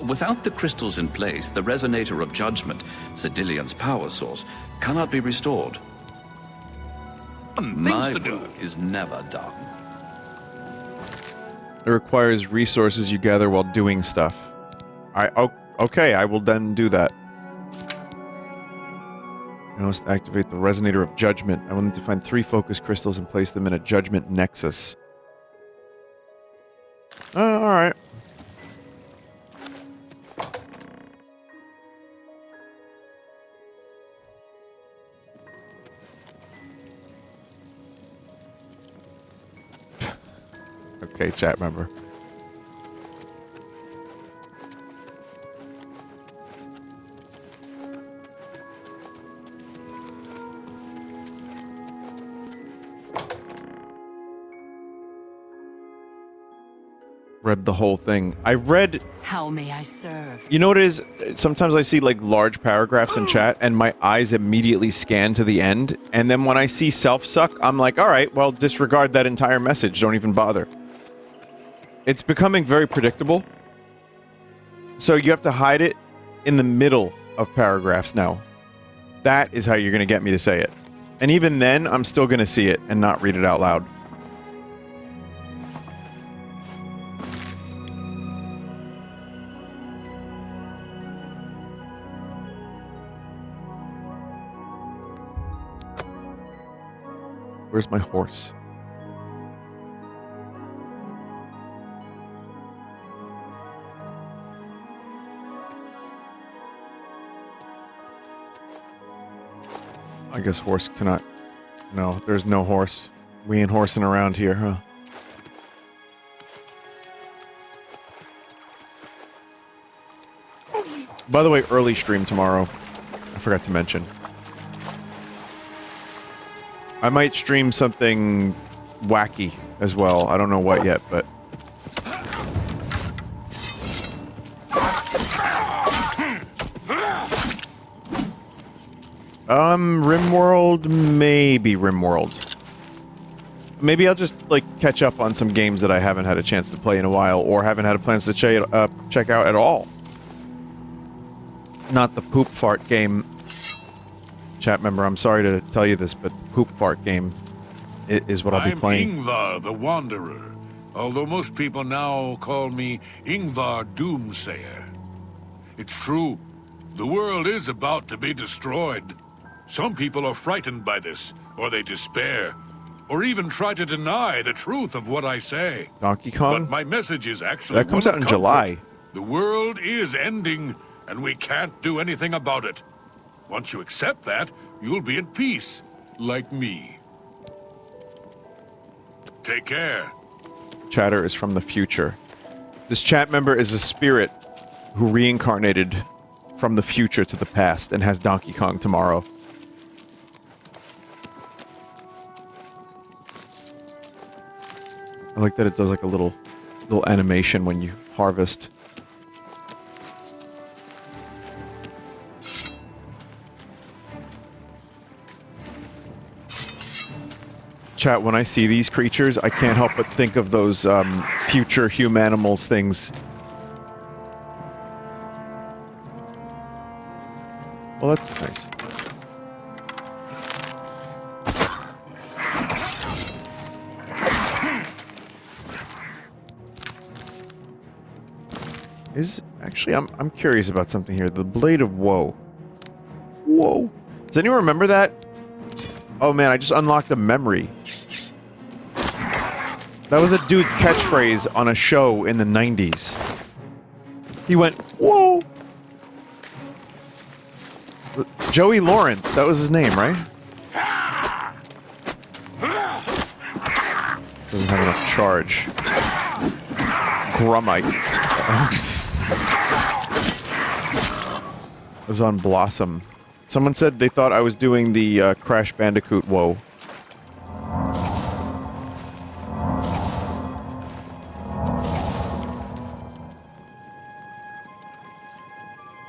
Without the crystals in place, the resonator of judgment, Xedilian's power source, cannot be restored. My work is never done. It requires resources you gather while doing stuff. Okay, I will then do that. I must activate the resonator of judgment. I will need to find 3 focus crystals and place them in a judgment nexus. Alright. Okay, chat member. Read the whole thing. I read... How may I serve? You know what it is? Sometimes I see, like, large paragraphs in chat, and my eyes immediately scan to the end, and then when I see self-suck, I'm like, alright, well, disregard that entire message. Don't even bother. It's becoming very predictable. So you have to hide it in the middle of paragraphs now. That is how you're going to get me to say it. And even then, I'm still going to see it and not read it out loud. Where's my horse? I guess horse cannot... No, there's no horse. We ain't horsing around here, huh? By the way, early stream tomorrow. I forgot to mention. I might stream something wacky as well. I don't know what yet, but... RimWorld? Maybe RimWorld. Maybe I'll just, like, catch up on some games that I haven't had a chance to play in a while, or haven't had a chance to check out at all. Not the poop fart game. Chat member, I'm sorry to tell you this, but poop fart game is what I'll be playing. I'm Ingvar the Wanderer, although most people now call me Ingvar Doomsayer. It's true, the world is about to be destroyed. Some people are frightened by this, or they despair, or even try to deny the truth of what I say. Donkey Kong? But my message is actually that comes out in July. The world is ending, and we can't do anything about it. Once you accept that, you'll be at peace, like me. Take care. Chatter is from the future. This chat member is a spirit who reincarnated from the future to the past and has Donkey Kong tomorrow. I like that it does like a little animation when you harvest. Chat, when I see these creatures, I can't help but think of those future humanimals things. Well, that's nice. Actually, I'm curious about something here. The Blade of Woe. Whoa. Does anyone remember that? Oh man, I just unlocked a memory. That was a dude's catchphrase on a show in the 90s. He went, whoa! Joey Lawrence, that was his name, right? Doesn't have enough charge. Grummite. Was on Blossom. Someone said they thought I was doing the Crash Bandicoot woe.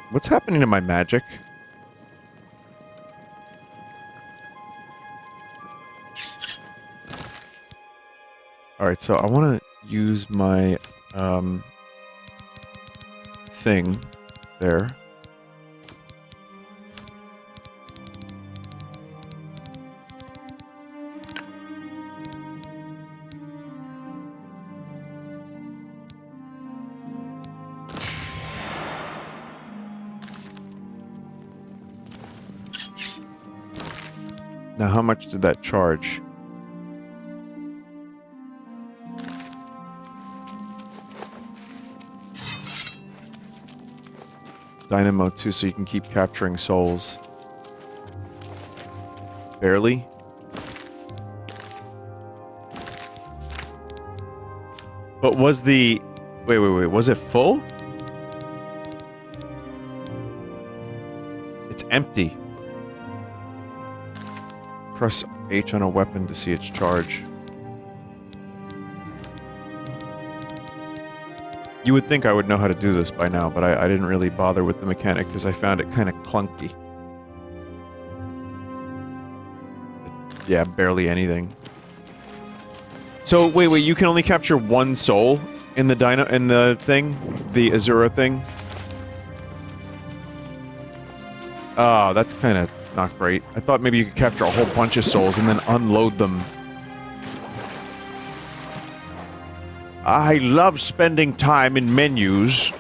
What's happening to my magic? Alright, so I want to use my thing there. Now, how much did that charge? Dynamo 2, so you can keep capturing souls. Barely? But was the... Wait, was it full? It's empty. Press H on a weapon to see its charge. You would think I would know how to do this by now, but I didn't really bother with the mechanic because I found it kind of clunky. Yeah, barely anything. So wait, you can only capture one soul in the thing, the Azura thing. Ah, that's kind of not great. I thought maybe you could capture a whole bunch of souls and then unload them. I love spending time in menus.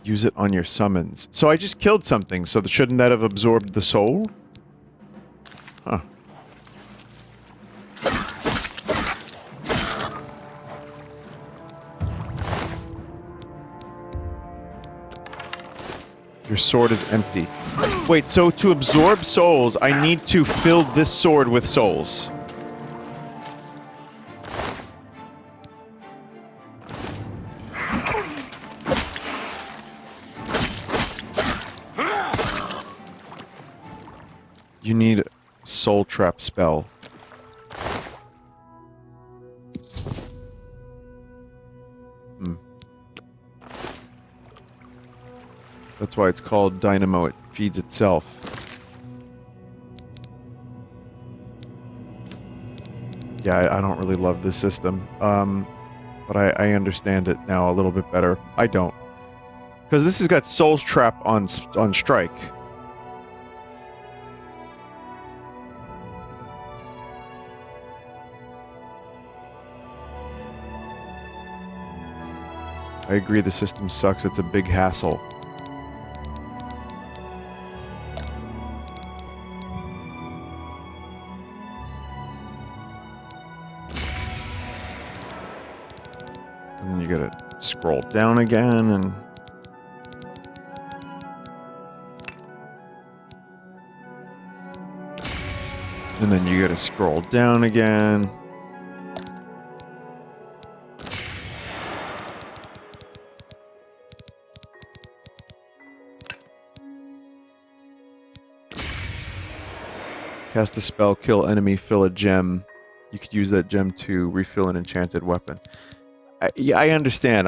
Use it on your summons. So I just killed something, so shouldn't that have absorbed the soul? Huh. Your sword is empty. Wait, so to absorb souls, I need to fill this sword with souls. You need soul trap spell. That's why it's called Dynamo. It feeds itself. Yeah, I don't really love this system. But I understand it now a little bit better. I don't. Because this has got Soul Trap on strike. I agree the system sucks. It's a big hassle. And then you gotta scroll down again and... And then you gotta scroll down again. Cast a spell, kill enemy, fill a gem. You could use that gem to refill an enchanted weapon. Yeah, I understand.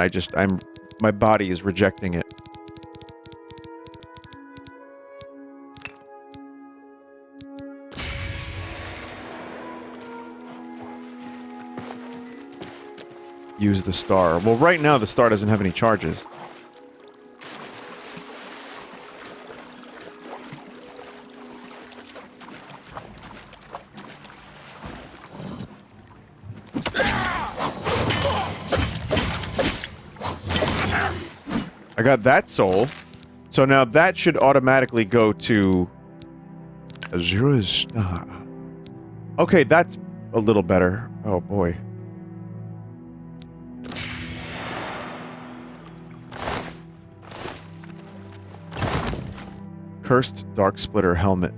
My body is rejecting it. Use the star. Well, right now the star doesn't have any charges. I got that soul. So now that should automatically go to Azura's Star. Okay, that's a little better. Oh boy. Cursed Dark Splitter Helmet.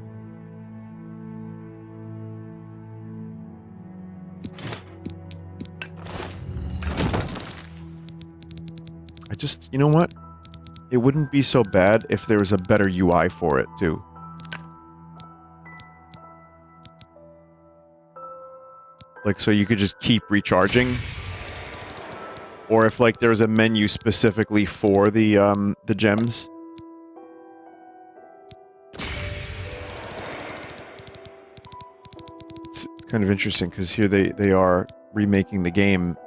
You know what? It wouldn't be so bad if there was a better UI for it, too. Like, so you could just keep recharging. Or if, like, there was a menu specifically for the gems. It's It's kind of interesting because here they are remaking the game,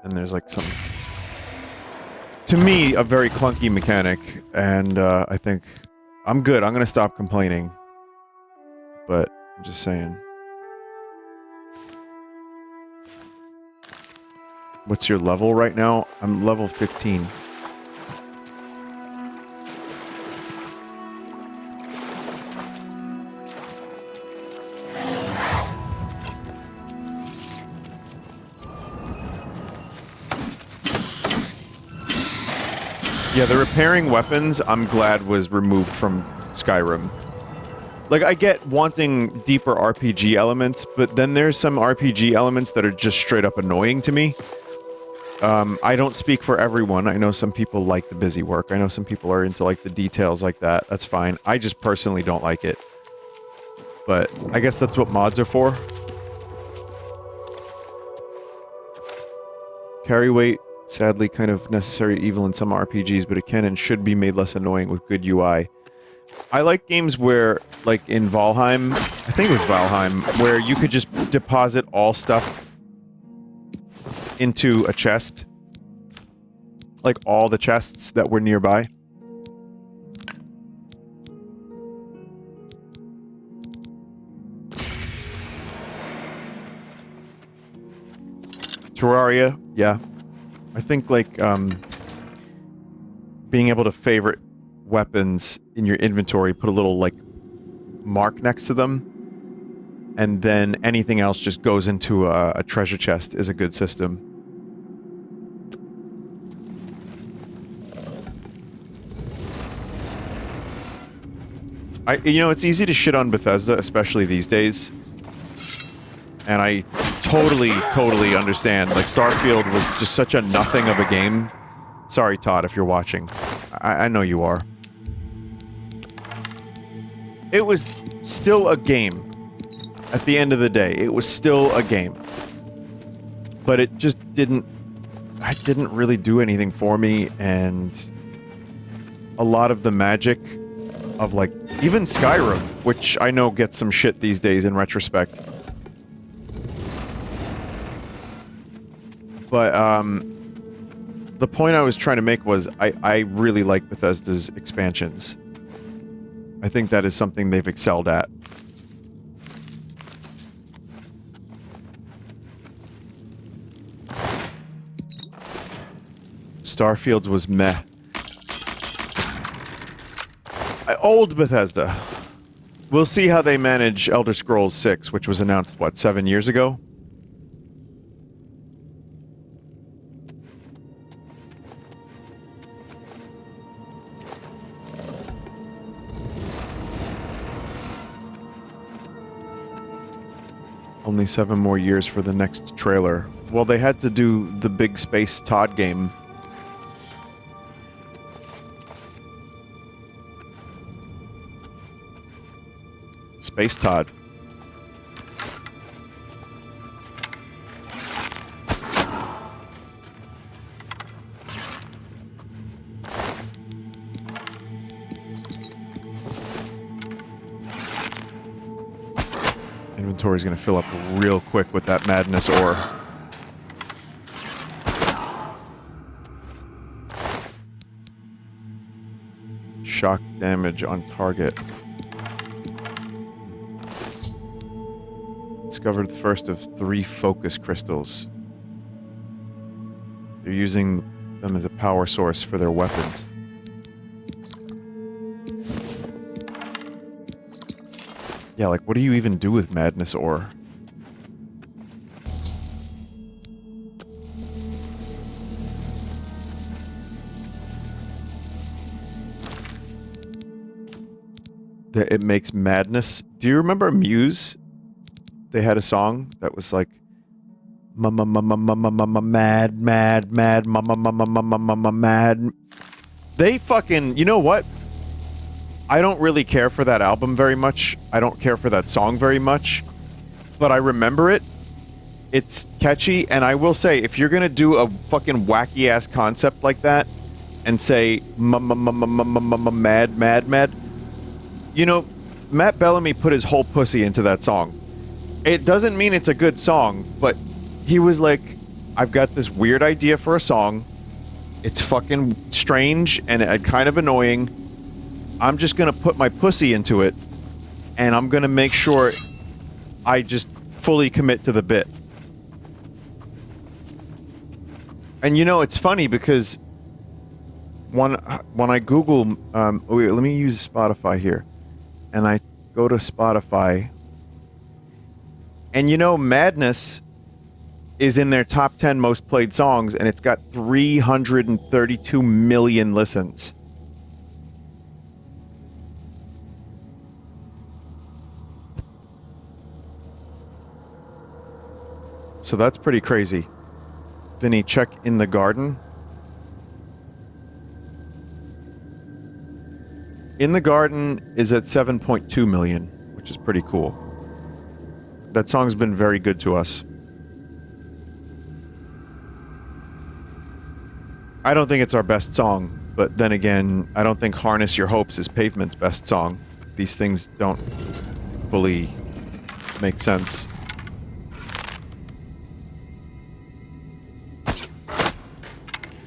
and there's like some, to me, a very clunky mechanic, and I think I'm good. I'm gonna stop complaining, but I'm just saying. What's your level right now? I'm level 15. Yeah, the repairing weapons, I'm glad was removed from Skyrim. Like, I get wanting deeper RPG elements, but then there's some RPG elements that are just straight up annoying to me. I don't speak for everyone. I know some people like the busy work. I know some people are into, like, the details like that. That's fine. I just personally don't like it. But I guess that's what mods are for. Carry weight, sadly kind of necessary evil in some RPGs, but it can and should be made less annoying with good UI. I like games where, like in Valheim, I think it was Valheim, where you could just deposit all stuff into a chest. Like all the chests that were nearby. Terraria, yeah. I think, like, being able to favorite weapons in your inventory, put a little, like, mark next to them, and then anything else just goes into a treasure chest is a good system. You know, it's easy to shit on Bethesda, especially these days. And I totally understand. Like, Starfield was just such a nothing of a game. Sorry, Todd, if you're watching. I know you are. It was still a game. At the end of the day, it was still a game. But it just didn't... It didn't really do anything for me, and... a lot of the magic of, like, even Skyrim, which I know gets some shit these days in retrospect. But, the point I was trying to make was, I really like Bethesda's expansions. I think that is something they've excelled at. Starfields was meh. Old Bethesda. We'll see how they manage Elder Scrolls 6, which was announced, what, 7 years ago? Only 7 more years for the next trailer. Well, they had to do the big Space Todd game. Space Todd. Inventory's gonna fill up real quick with that madness ore. Shock damage on target. Discovered the first of 3 focus crystals. They're using them as a power source for their weapons. Yeah, like, what do you even do with madness ore? That it makes madness. Do you remember Muse? They had a song that was like mad, mad. They fucking, you know what? I don't really care for that album very much. I don't care for that song very much. But I remember it. It's catchy, and I will say, if you're gonna do a fucking wacky-ass concept like that, and say mad, you know, Matt Bellamy put his whole pussy into that song. It doesn't mean it's a good song, but he was like, I've got this weird idea for a song. It's fucking strange and kind of annoying. I'm just gonna put my pussy into it, and I'm gonna make sure I just fully commit to the bit. And you know, it's funny because when I Google, wait, let me use Spotify here, and I go to Spotify, and you know, Madness is in their top 10 most played songs, and it's got 332 million listens. So that's pretty crazy. Vinny, check In the Garden. In the Garden is at 7.2 million, which is pretty cool. That song's been very good to us. I don't think it's our best song, but then again, I don't think Harness Your Hopes is Pavement's best song. These things don't fully make sense.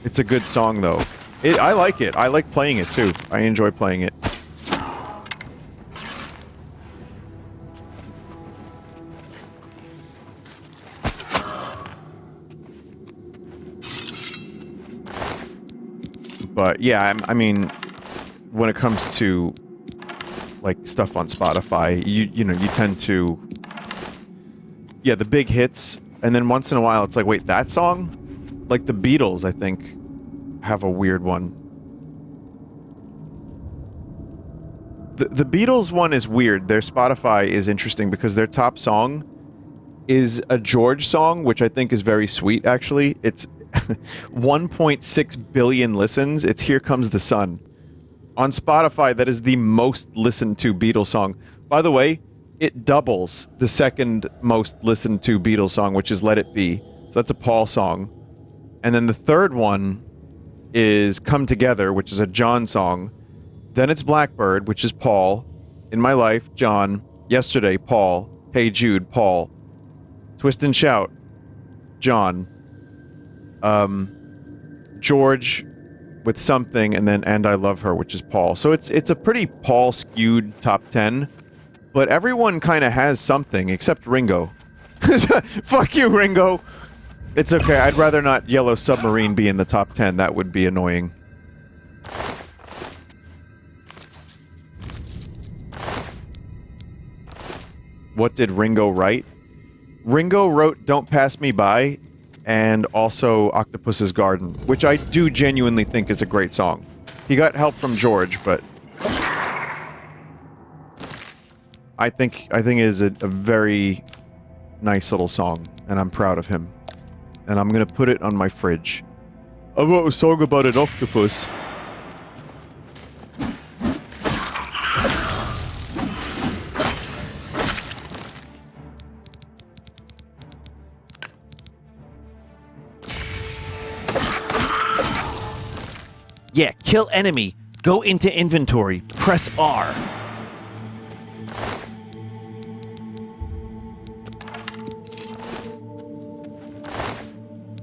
It's a good song, though. I like it. I like playing it, too. I enjoy playing it. But, yeah, I mean, when it comes to, like, stuff on Spotify, you know, you tend to... Yeah, the big hits, and then once in a while it's like, wait, that song? Like the Beatles, I think, have a weird one. The Beatles one is weird. Their Spotify is interesting because their top song is a George song, which I think is very sweet, actually. It's 1.6 billion listens. It's Here Comes the Sun. On Spotify, that is the most listened to Beatles song. By the way, it doubles the second most listened to Beatles song, which is Let It Be. So that's a Paul song. And then the third one is Come Together, which is a John song. Then it's Blackbird, which is Paul. In My Life, John. Yesterday, Paul. Hey Jude, Paul. Twist and Shout, John. George with Something, and then And I Love Her, which is Paul. So it's a pretty Paul-skewed top 10. But everyone kind of has something, except Ringo. Fuck you, Ringo! It's okay, I'd rather not Yellow Submarine be in the top 10. That would be annoying. What did Ringo write? Ringo wrote Don't Pass Me By, and also Octopus's Garden, which I do genuinely think is a great song. He got help from George, but... I think it is a very nice little song, and I'm proud of him. And I'm gonna put it on my fridge. I wrote a song about an octopus. Yeah, kill enemy. Go into inventory. Press R.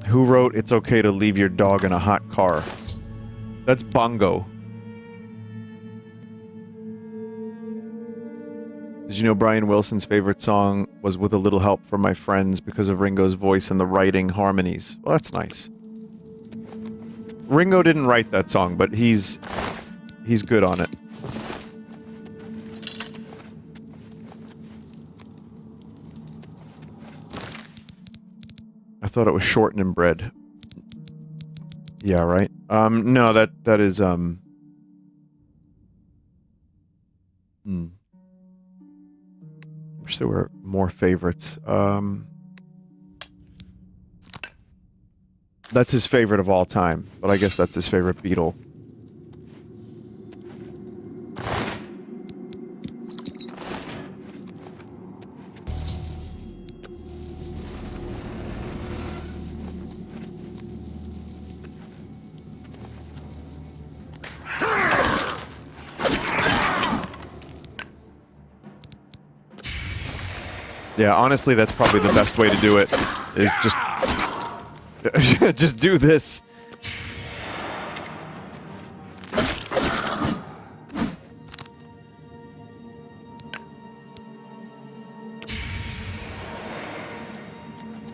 Who wrote It's Okay to Leave Your Dog in a Hot Car? That's Bongo. Did you know Brian Wilson's favorite song was With a Little Help from My Friends because of Ringo's voice and the writing harmonies? Well, that's nice. Ringo didn't write that song, but he's good on it. I thought it was shortening bread. Yeah, right? No, that is, Wish there were more favorites. That's his favorite of all time, but I guess that's his favorite Beatle. Yeah, honestly, that's probably the best way to do it. Is just... just do this.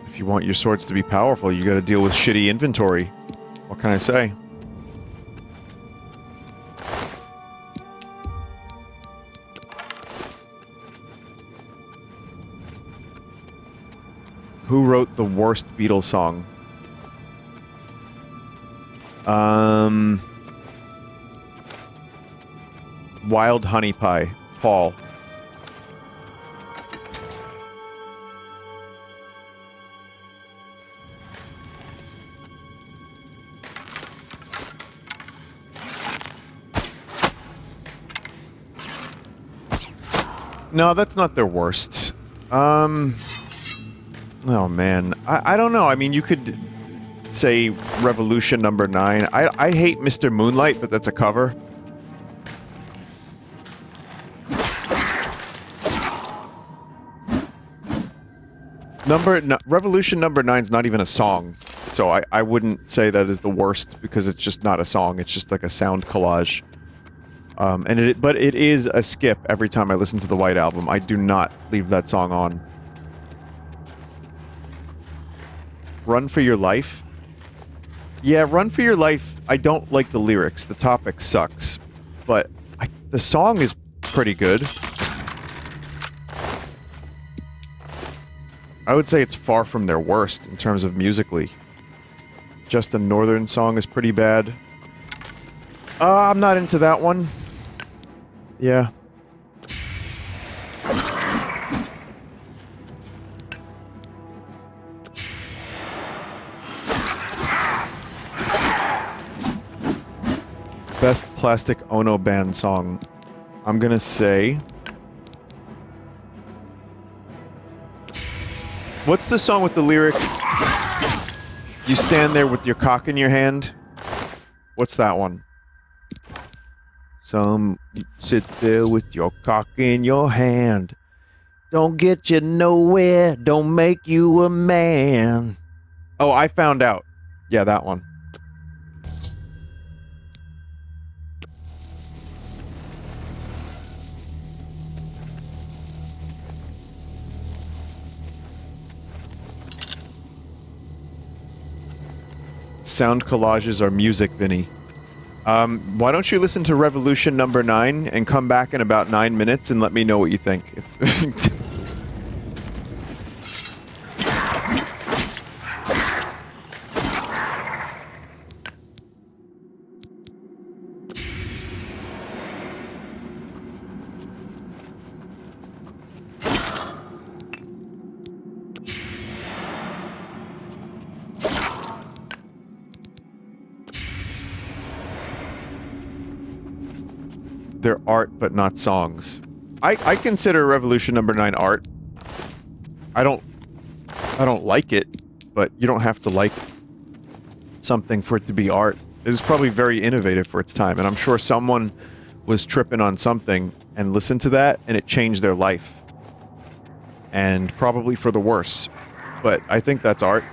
If you want your swords to be powerful, you gotta deal with shitty inventory. What can I say? Who wrote the worst Beatles song? Wild Honey Pie. Paul. No, that's not their worst. Oh man. I don't know. I mean, you could say Revolution number 9. I hate Mr. Moonlight, but that's a cover. Revolution number 9's not even a song. So I wouldn't say that is the worst because it's just not a song. It's just like a sound collage. But it is a skip every time I listen to the White Album. I do not leave that song on. Run for Your Life? Yeah, Run for Your Life, I don't like the lyrics. The topic sucks. But the song is pretty good. I would say it's far from their worst in terms of musically. Just a Northern Song is pretty bad. I'm not into that one. Yeah. Best Plastic Ono Band song. I'm gonna say... What's the song with the lyric? You stand there with your cock in your hand? What's that one? You sit there with your cock in your hand. Don't get you nowhere, don't make you a man. Oh, I Found Out. Yeah, that one. Sound collages are music, Vinny. Why don't you listen to Revolution number 9 and come back in about 9 minutes and let me know what you think. They're art, but not songs. I consider Revolution number 9 art. I don't like it, but you don't have to like something for it to be art. It was probably very innovative for its time, and I'm sure someone was tripping on something and listened to that, and it changed their life. And probably for the worse. But I think that's art.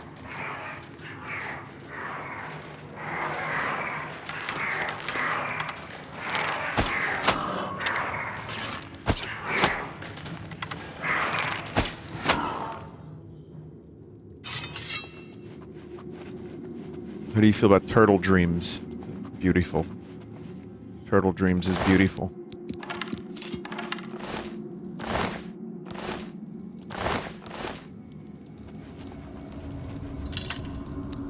How do you feel about Turtle Dreams? Beautiful. Turtle Dreams is beautiful.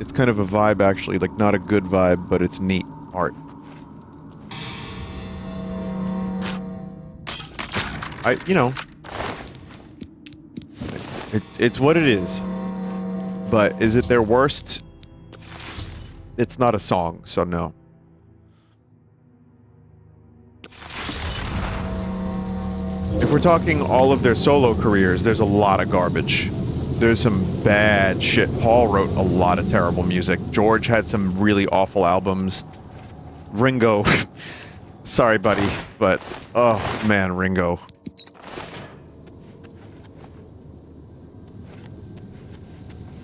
It's kind of a vibe, actually. Like, not a good vibe, but it's neat art. You know... It's what it is. But is it their worst? It's not a song, so no. If we're talking all of their solo careers, there's a lot of garbage. There's some bad shit. Paul wrote a lot of terrible music. George had some really awful albums. Ringo... Sorry, buddy, but... Oh, man, Ringo.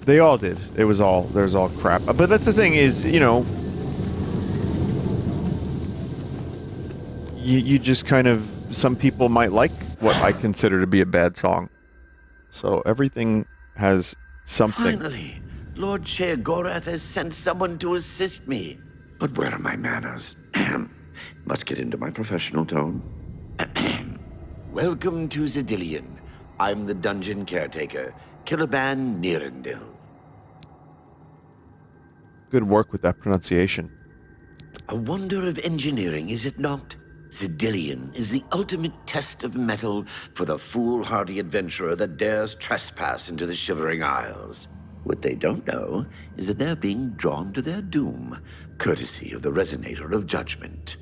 They all did. There's all crap. But that's the thing is, you know, you just kind of, some people might like what I consider to be a bad song. So everything has something. Finally, Lord Sheogorath has sent someone to assist me. But where are my manners? Must get into my professional tone. Welcome to Xedilian. I'm the dungeon caretaker, Killaban Nirendil. Good work with that pronunciation. A wonder of engineering, is it not? Xedilian is the ultimate test of mettle for the foolhardy adventurer that dares trespass into the Shivering Isles. What they don't know is that they're being drawn to their doom, courtesy of the Resonator of Judgment.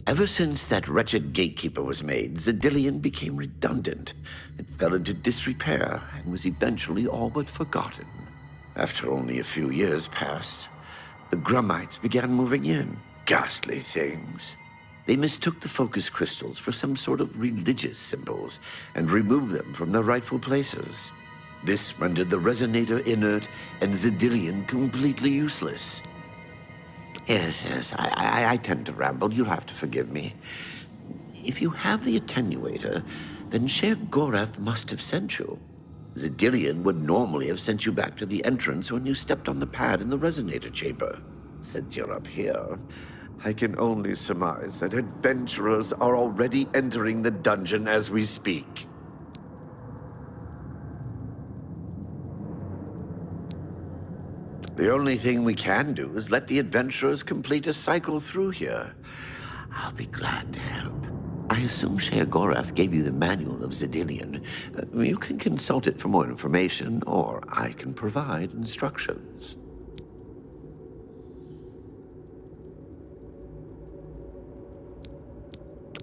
Ever since that wretched gatekeeper was made, Xedilian became redundant. It fell into disrepair and was eventually all but forgotten. After only a few years passed, the Grummites began moving in. Ghastly things. They mistook the focus crystals for some sort of religious symbols and removed them from their rightful places. This rendered the Resonator inert and Xedilian completely useless. Yes, I tend to ramble. You'll have to forgive me. If you have the attenuator, then Sheogorath must have sent you. Xedilian would normally have sent you back to the entrance when you stepped on the pad in the Resonator chamber. Since you're up here, I can only surmise that adventurers are already entering the dungeon as we speak. The only thing we can do is let the adventurers complete a cycle through here. I'll be glad to help. I assume Sheogorath gave you the manual of Xedilian. You can consult it for more information, or I can provide instructions.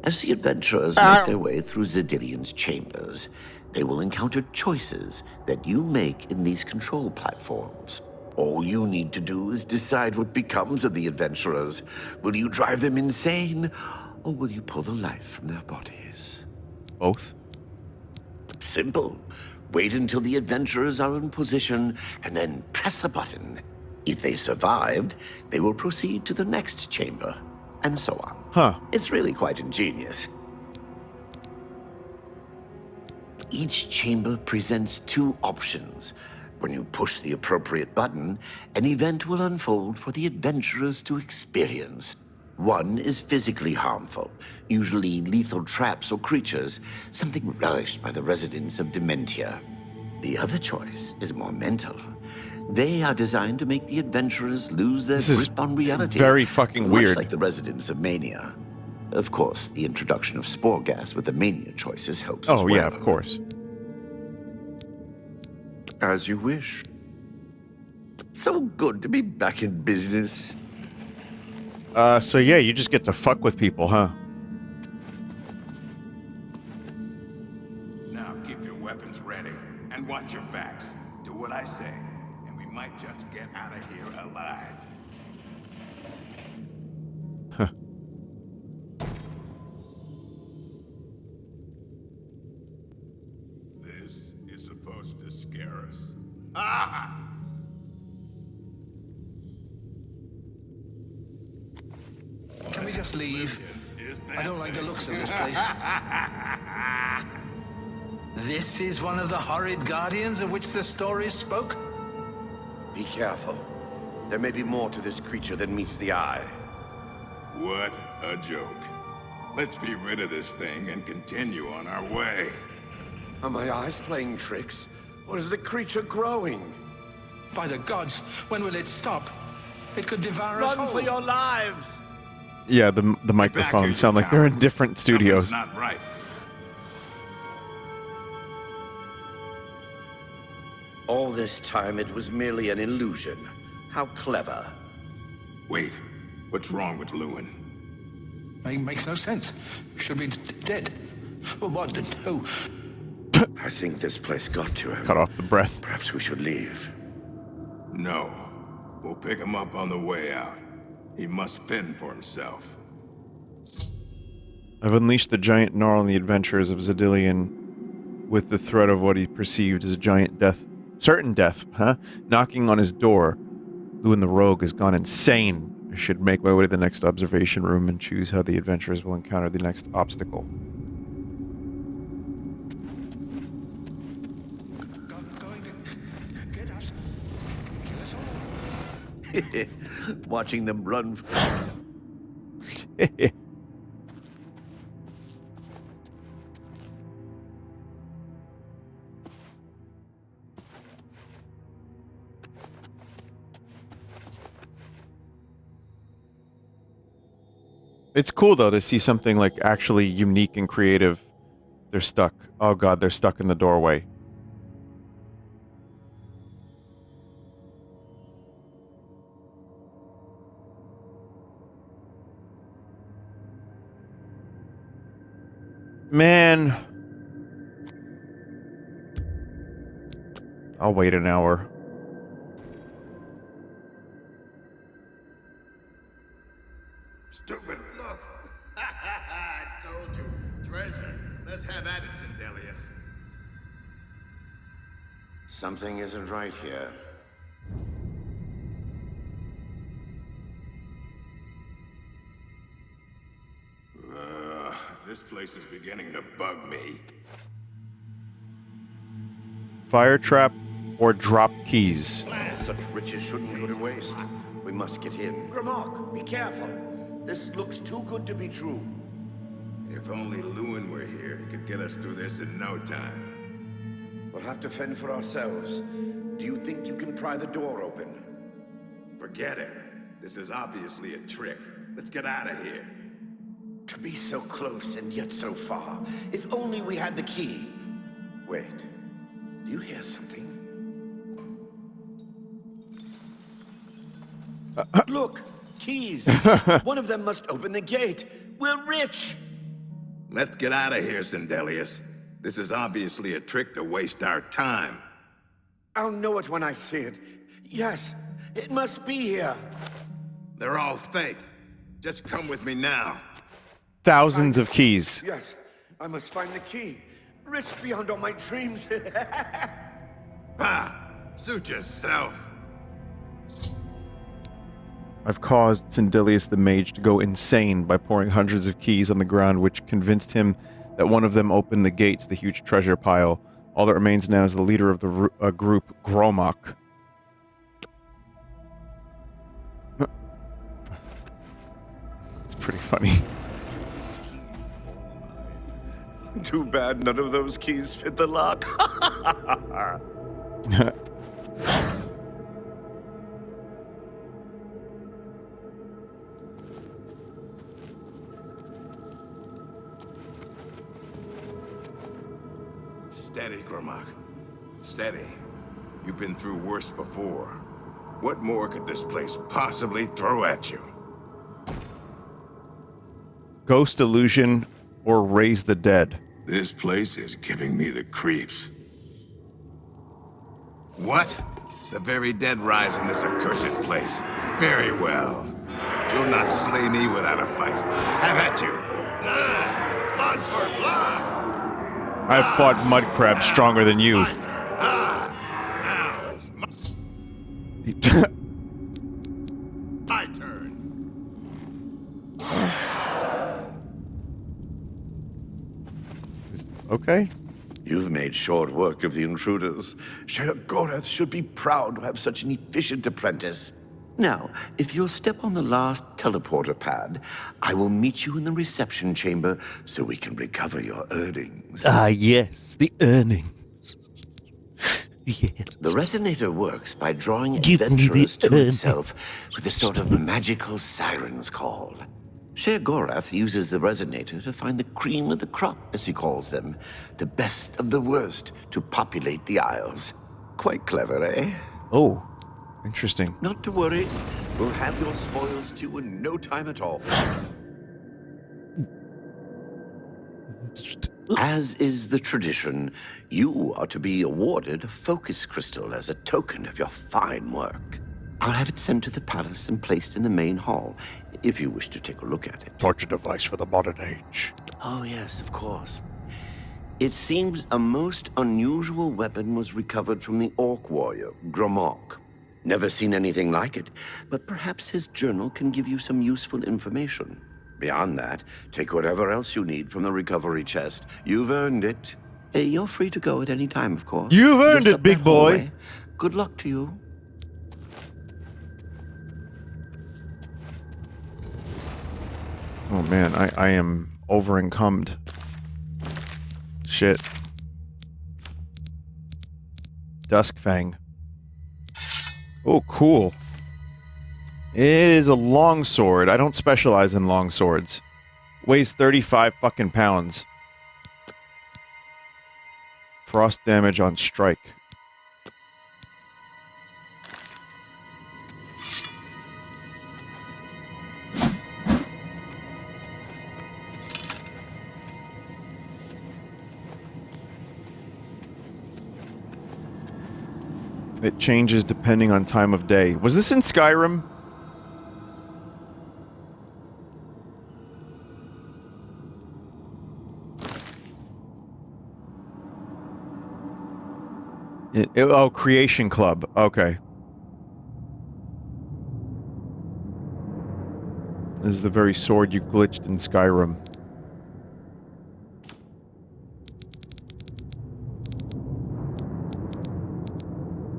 As the adventurers make their way through Xedilian's chambers, they will encounter choices that you make in these control platforms. All you need to do is decide what becomes of the adventurers. Will you drive them insane, or will you pull the life from their bodies? Both. Simple. Wait until the adventurers are in position, and then press a button. If they survived, they will proceed to the next chamber, and so on. Huh. It's really quite ingenious. Each chamber presents two options. When you push the appropriate button, an event will unfold for the adventurers to experience. One is physically harmful, usually lethal traps or creatures, something relished by the residents of Dementia. The other choice is more mental. They are designed to make the adventurers lose their grip on reality. Very fucking weird. Much like the residents of Mania. Of course, the introduction of spore gas with the Mania choices helps as well. Oh, yeah, of course. As you wish. So good to be back in business. So yeah, you just get to fuck with people, huh? Now keep your weapons ready and watch your backs. Do what I say, and we might just get out of here alive. Huh. This is supposed to scare us. Ah! Can we just leave? I don't like the looks of this place. This is one of the horrid guardians of which the stories spoke? Be careful. There may be more to this creature than meets the eye. What a joke. Let's be rid of this thing and continue on our way. Are my eyes playing tricks? Or is the creature growing? By the gods, when will it stop? It could devour us Run whole. for your lives! Yeah, the microphones sound like they're in different studios. Not right. All this time it was merely an illusion. How clever. Wait, what's wrong with Lewin? Makes no sense. Should be dead. But what? Who? I think this place got to him. Cut off the breath. Perhaps we should leave. No. We'll pick him up on the way out. He must fend for himself. I've unleashed the giant gnarl on the adventurers of Xedilian. with the threat of what he perceived as a giant death, certain death, knocking on his door. Lewin the Rogue has gone insane. I should make my way to the next observation room and choose how the adventurers will encounter the next obstacle. Watching them run. It's cool, though, to see something, like, actually unique and creative. They're stuck. Oh, God, they're stuck in the doorway. Man. I'll wait an hour. Stupid, look! I told you. Treasure. Let's have at it, Xedilian. Something isn't right here. This place is beginning to bug me. Fire trap or drop keys. Such riches shouldn't go to waste. We must get in. Grimok, be careful. This looks too good to be true. If only Lewin were here, he could get us through this in no time. We'll have to fend for ourselves. Do you think you can pry the door open? Forget it. This is obviously a trick. Let's get out of here. To be so close and yet so far. If only we had the key. Wait. Do you hear something? Look! Keys! One of them must open the gate. We're rich! Let's get out of here, Xedilian. This is obviously a trick to waste our time. I'll know it when I see it. Yes, it must be here. They're all fake. Just come with me now. Thousands of keys. Yes, I must find the key. Rich beyond all my dreams. Suit yourself. I've caused Xedilian the Mage to go insane by pouring hundreds of keys on the ground, which convinced him that one of them opened the gate to the huge treasure pile. All that remains now is the leader of the group, Gromok. It's pretty funny. Too bad none of those keys fit the lock. Steady, Gromok. Steady. You've been through worse before. What more could this place possibly throw at you? Ghost illusion or raise the dead. This place is giving me the creeps. What? The very dead rise in this accursed place. Very well. You'll not slay me without a fight. Have at you. Blood for blood! I've fought mud crabs stronger than you. Now it's my turn. Okay. You've made short work of the intruders. Sheogorath should be proud to have such an efficient apprentice. Now, if you'll step on the last teleporter pad, I will meet you in the reception chamber so we can recover your earnings. Ah, yes, the earnings. Yes. The resonator works by drawing Give me the adventurers to earnings. itself with a sort of magical siren's call. Sheogorath uses the resonator to find the cream of the crop, as he calls them, the best of the worst to populate the Isles. Quite clever, eh? Oh, interesting. Not to worry. We'll have your spoils to you in no time at all. As is the tradition, you are to be awarded a focus crystal as a token of your fine work. I'll have it sent to the palace and placed in the main hall, if you wish to take a look at it. Torture device for the modern age. Oh, yes, of course. It seems a most unusual weapon was recovered from the orc warrior, Gromok. Never seen anything like it, but perhaps his journal can give you some useful information. Beyond that, take whatever else you need from the recovery chest. You've earned it. Hey, you're free to go at any time, of course. You've earned Just it, up big that boy. hallway. Good luck to you. Oh man, I am over-encumbered. Shit. Duskfang. Oh, cool. It is a longsword. I don't specialize in longswords. Weighs 35 fucking pounds. Frost damage on strike. It changes depending on time of day. Was this in Skyrim? Oh, Creation Club. Okay. This is the very sword you glitched in Skyrim.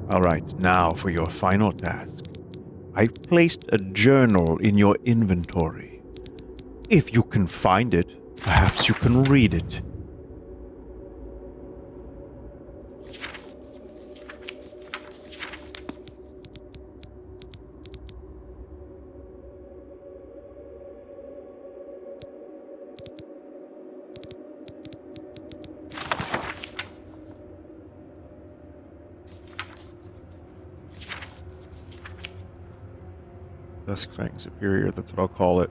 Alright, now for your final task. I've placed a journal in your inventory. If you can find it, perhaps you can read it. Duskfang Superior, that's what I'll call it.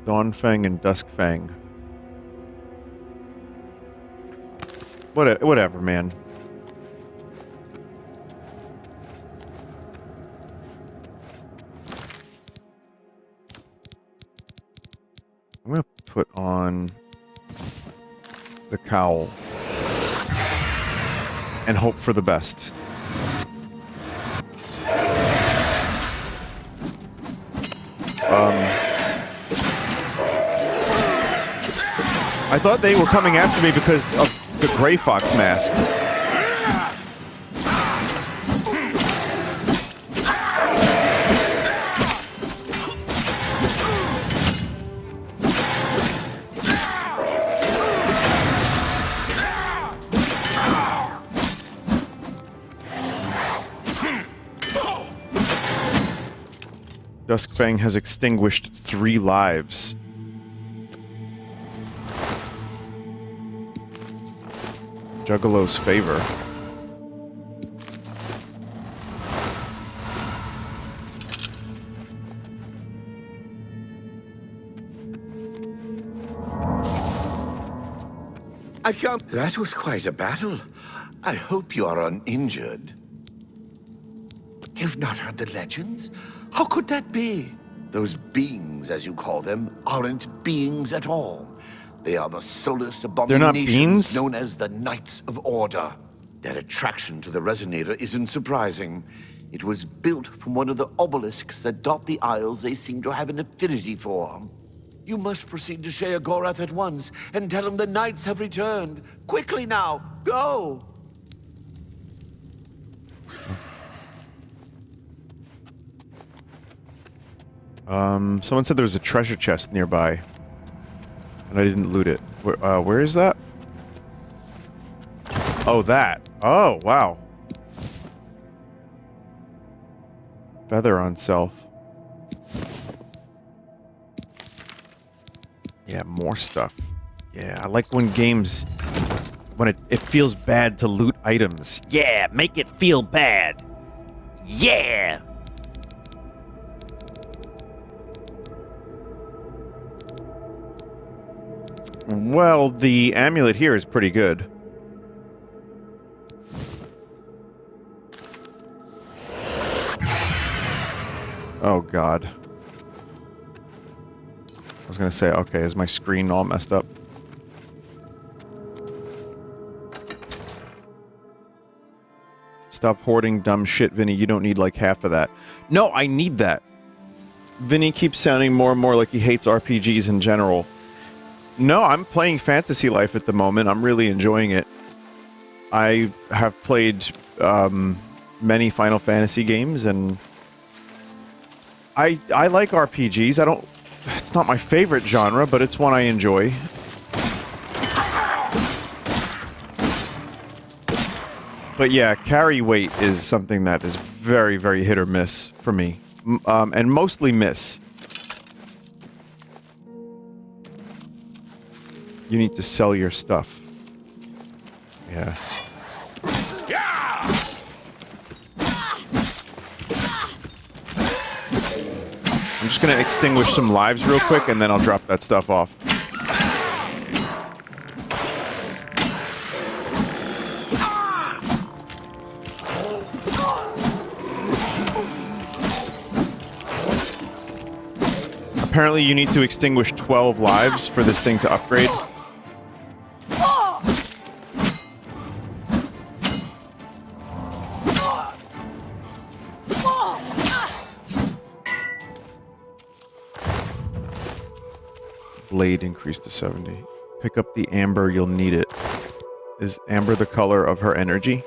Dawnfang and Duskfang. Whatever, man. I'm gonna put on the cowl and hope for the best. I thought they were coming after me because of the Grey Fox mask. Duskfang has extinguished 3 lives. Juggalo's favor. I can't. That was quite a battle. I hope you are uninjured. You've not heard the legends? How could that be? Those beings, as you call them, aren't beings at all. They are the soulless abominations known as the Knights of Order. Their attraction to the Resonator isn't surprising. It was built from one of the obelisks that dot the isles they seem to have an affinity for. You must proceed to Sheogorath at once and tell him the Knights have returned. Quickly now, go! Someone said there was a treasure chest nearby. And I didn't loot it. Where is that? Oh, that. Oh, wow. Feather on self. Yeah, more stuff. Yeah, I like when games... When it feels bad to loot items. Yeah, make it feel bad. Yeah! Well, the amulet here is pretty good. Oh, God. was gonna say, okay, is my screen all messed up? Stop hoarding dumb shit, Vinny. You don't need like half of that. No, I need that. Vinny keeps sounding more and more like he hates RPGs in general. No, I'm playing Fantasy Life at the moment. I'm really enjoying it. I have played many Final Fantasy games, and I like RPGs. I don't... It's not my favorite genre, but it's one I enjoy. But yeah, carry weight is something that is very, very hit or miss for me. And mostly miss. You need to sell your stuff. Yeah. I'm just gonna extinguish some lives real quick, and then I'll drop that stuff off. Apparently you need to extinguish 12 lives for this thing to upgrade. Blade increased to 70. Pick up the amber, you'll need it. Is amber the color of her energy?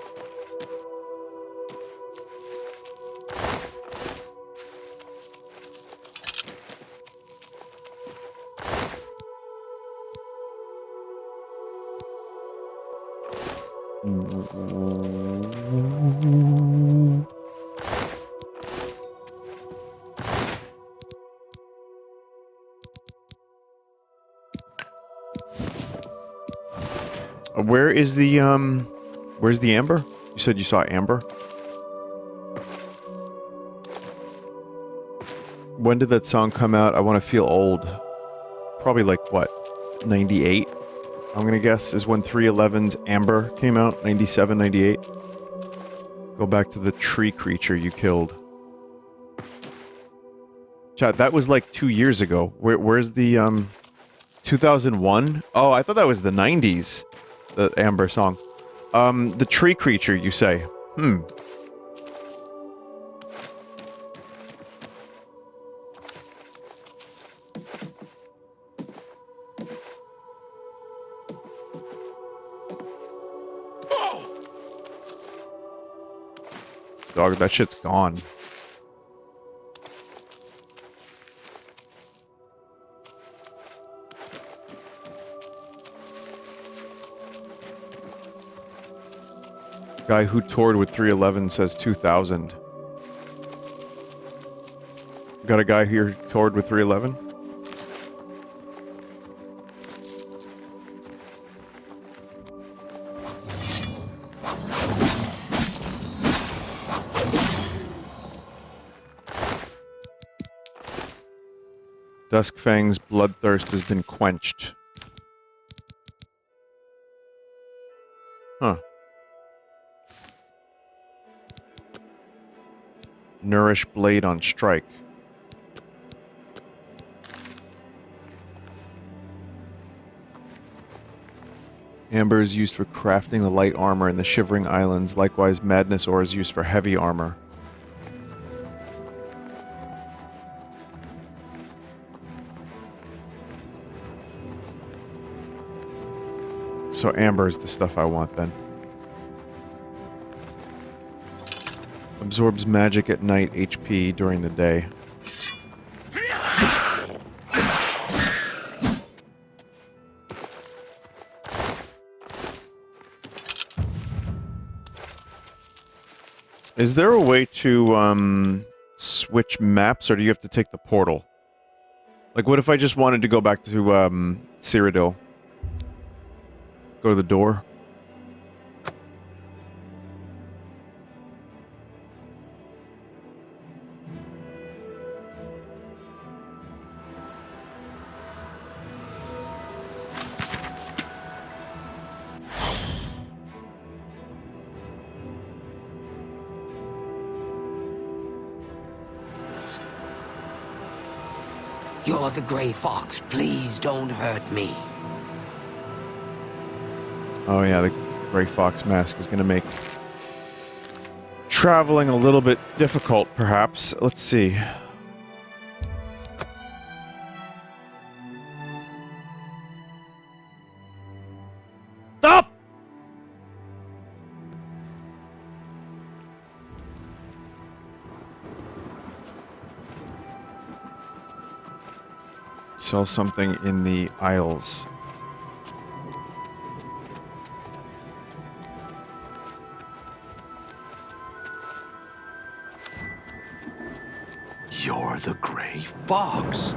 Where is the, where's the amber? You said you saw amber? When did that song come out? I Want to Feel Old. Probably like, what, 98? I'm gonna guess is when 311's Amber came out, 97, 98. Go back to the tree creature you killed. Chat, that was like 2 years ago. Where's the, 2001? Oh, I thought that was the 90s. The Amber song. The tree creature, you say? Hmm. Dog, that shit's gone. Guy who toured with 311 says 2000. Got a guy here who toured with 311? Duskfang's bloodthirst has been quenched. Huh. Nourish blade on strike. Amber is used for crafting the light armor in the Shivering Islands. Likewise, Madness Ore is used for heavy armor. So Amber is the stuff I want then. Absorbs magic at night, HP during the day. Is there a way to, switch maps, or do you have to take the portal? Like, what if I just wanted to go back to, Cyrodiil? Go to the door? You're the Grey Fox. Please don't hurt me. Oh yeah, the Grey Fox mask is going to make traveling a little bit difficult, perhaps. Let's see. Stop! Sell something in the aisles. You're the Grey Fox.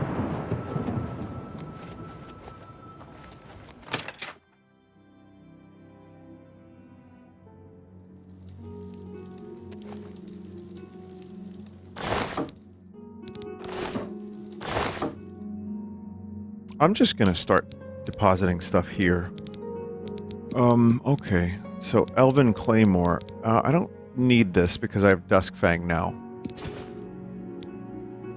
I'm just gonna start depositing stuff here. Okay. So, Elven Claymore. I don't need this because I have Duskfang now.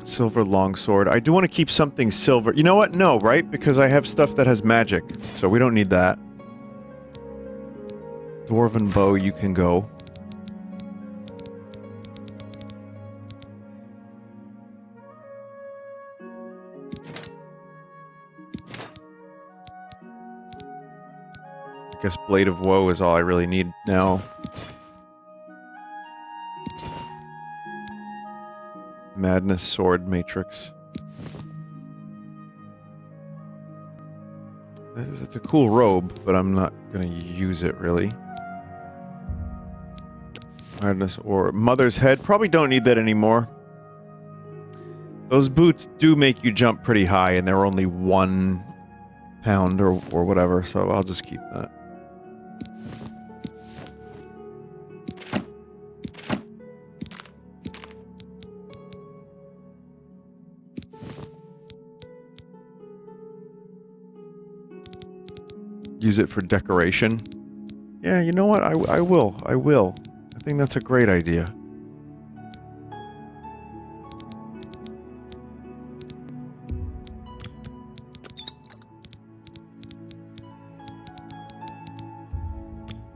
Silver Longsword. I do want to keep something silver. You know what? No, right? Because I have stuff that has magic. So we don't need that. Dwarven Bow, you can go. I guess Blade of Woe is all I really need now. Madness Sword Matrix. It's a cool robe, but I'm not gonna use it really. Madness or Mother's Head. Probably don't need that anymore. Those boots do make you jump pretty high, and they're only 1 pound or whatever, so I'll just keep that. Use it for decoration. Yeah, you know what? I will. I will. I think that's a great idea.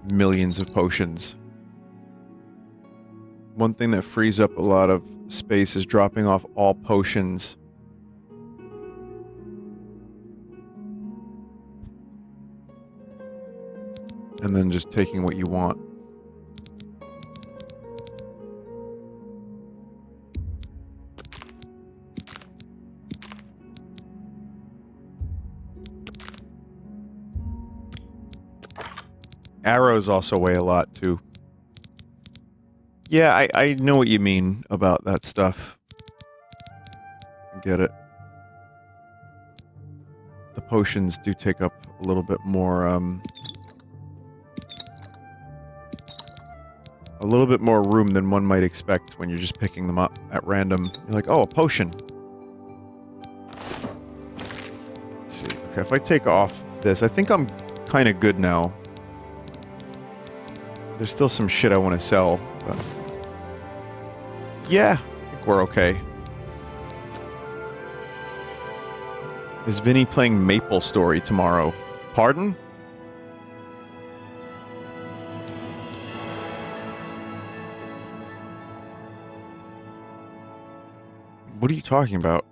Millions of potions. One thing that frees up a lot of space is dropping off all potions. And then just taking what you want. Arrows also weigh a lot, too. Yeah, I know what you mean about that stuff. I get it. The potions do take up a little bit more, a little bit more room than one might expect when you're just picking them up at random. You're like, oh, a potion. Let's see. Okay, if I take off this, I think I'm kind of good now. There's still some shit I want to sell, but... yeah, I think we're okay. Is Vinny playing Maple Story tomorrow? Pardon? What are you talking about?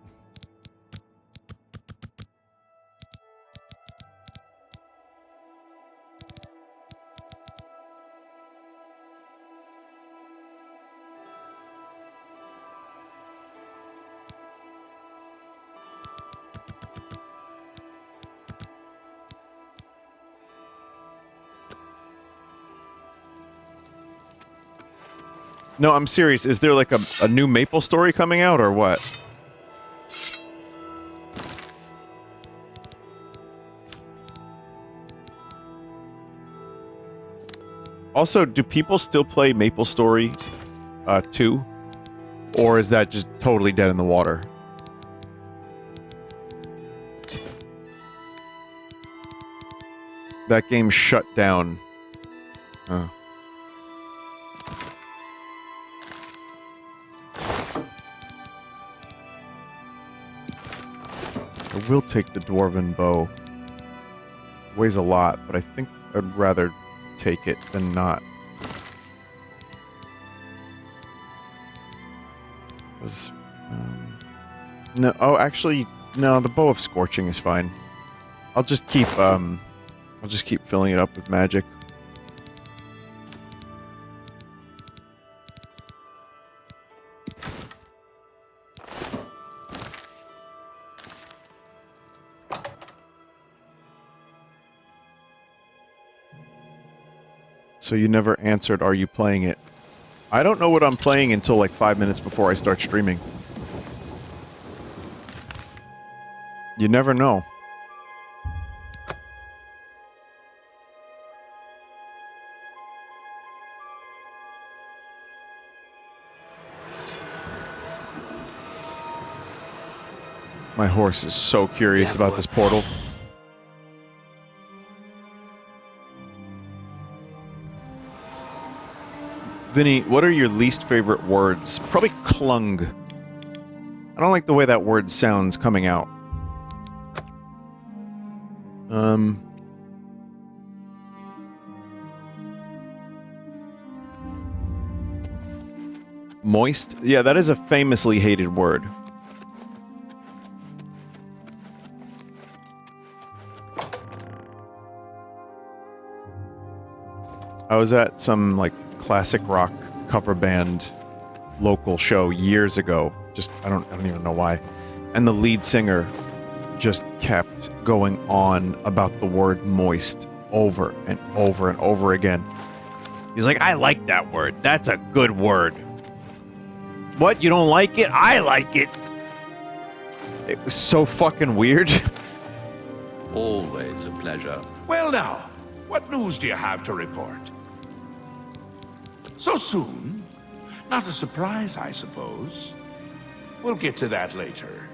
No, I'm serious. Is there like a new Maple Story coming out or what? Also, do people still play Maple Story 2? Or is that just totally dead in the water? That game shut down. I will take the dwarven bow. It weighs a lot, but I think I'd rather take it than not. No, oh, actually, no, the bow of scorching is fine. I'll just keep filling it up with magic. So you never answered, are you playing it? I don't know what I'm playing until like 5 minutes before I start streaming. You never know. My horse is so curious about this portal. Vinny, what are your least favorite words? Probably clung. I don't like the way that word sounds coming out. Moist? Yeah, that is a famously hated word. I was at some, like, classic rock cover band local show years ago. I don't even know why. And the lead singer just kept going on about the word moist over and over and over again. He's like, I like that word. That's a good word. What? You don't like it? I like it. It was so fucking weird. Always a pleasure. Well now, what news do you have to report? So soon? Not a surprise, I suppose. We'll get to that later.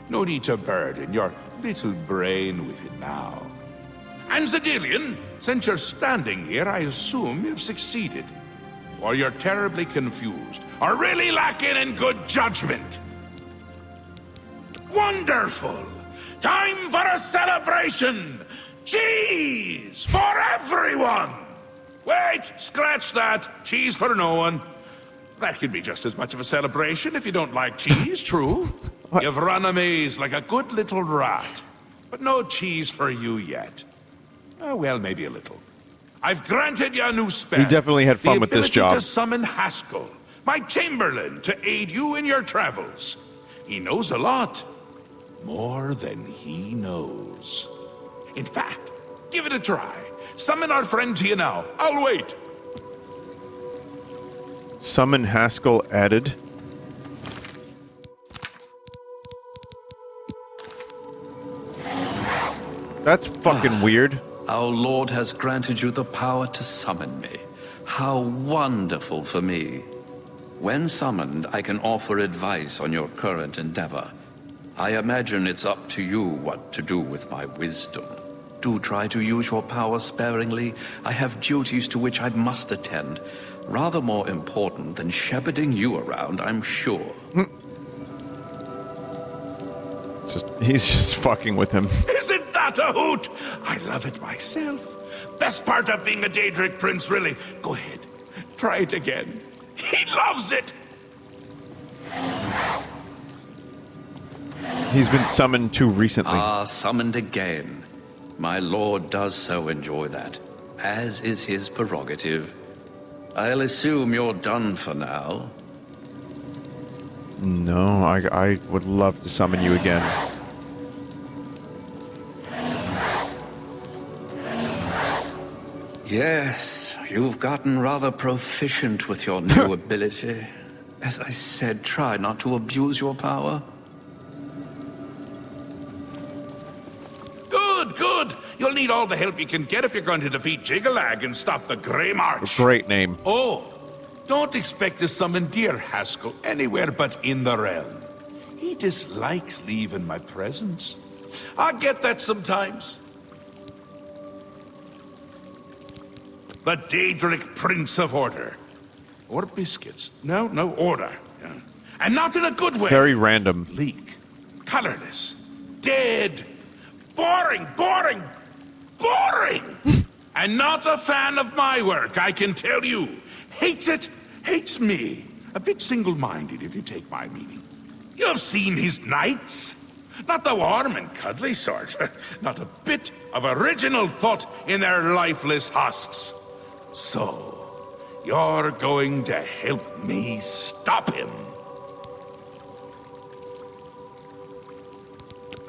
No need to burden your little brain with it now. And Xedilian, since you're standing here, I assume you've succeeded. Or you're terribly confused, or really lacking in good judgment. Wonderful! Time for a celebration! Cheese for everyone! Wait, scratch that. Cheese for no one. That can be just as much of a celebration if you don't like cheese, true. What? You've run a maze like a good little rat. But no cheese for you yet. Well, maybe a little. I've granted you a new spell. He definitely had fun with this The job. ability to summon Haskell, my chamberlain, to aid you in your travels. He knows a lot. More than he knows. In fact, give it a try. Summon our friend to you now. I'll wait. Summon Haskell added. That's fucking weird. Our Lord has granted you the power to summon me. How wonderful for me. When summoned, I can offer advice on your current endeavor. I imagine it's up to you what to do with my wisdom. Do try to use your power sparingly. I have duties to which I must attend. Rather more important than shepherding you around, I'm sure. He's just fucking with him. Isn't that a hoot? I love it myself. Best part of being a Daedric prince, really. Go ahead. Try it again. He loves it. He's been summoned too recently. Ah, summoned again. My lord does so enjoy that, as is his prerogative. I'll assume you're done for now. No, I would love to summon you again. Yes, you've gotten rather proficient with your new ability. As I said, try not to abuse your power. Good. You'll need all the help you can get if you're going to defeat Jiggalag and stop the Grey March. Great name. Oh, don't expect to summon dear Haskell anywhere but in the realm. He dislikes leaving my presence. I get that sometimes. The Daedric Prince of Order. Or biscuits. No, order. Yeah. And not in a good way. Very random. Bleak, colorless, dead. Boring, boring, boring! And not a fan of my work, I can tell you. Hates it, hates me. A bit single-minded, if you take my meaning. You've seen his knights. Not the warm and cuddly sort. Not a bit of original thought in their lifeless husks. So, you're going to help me stop him.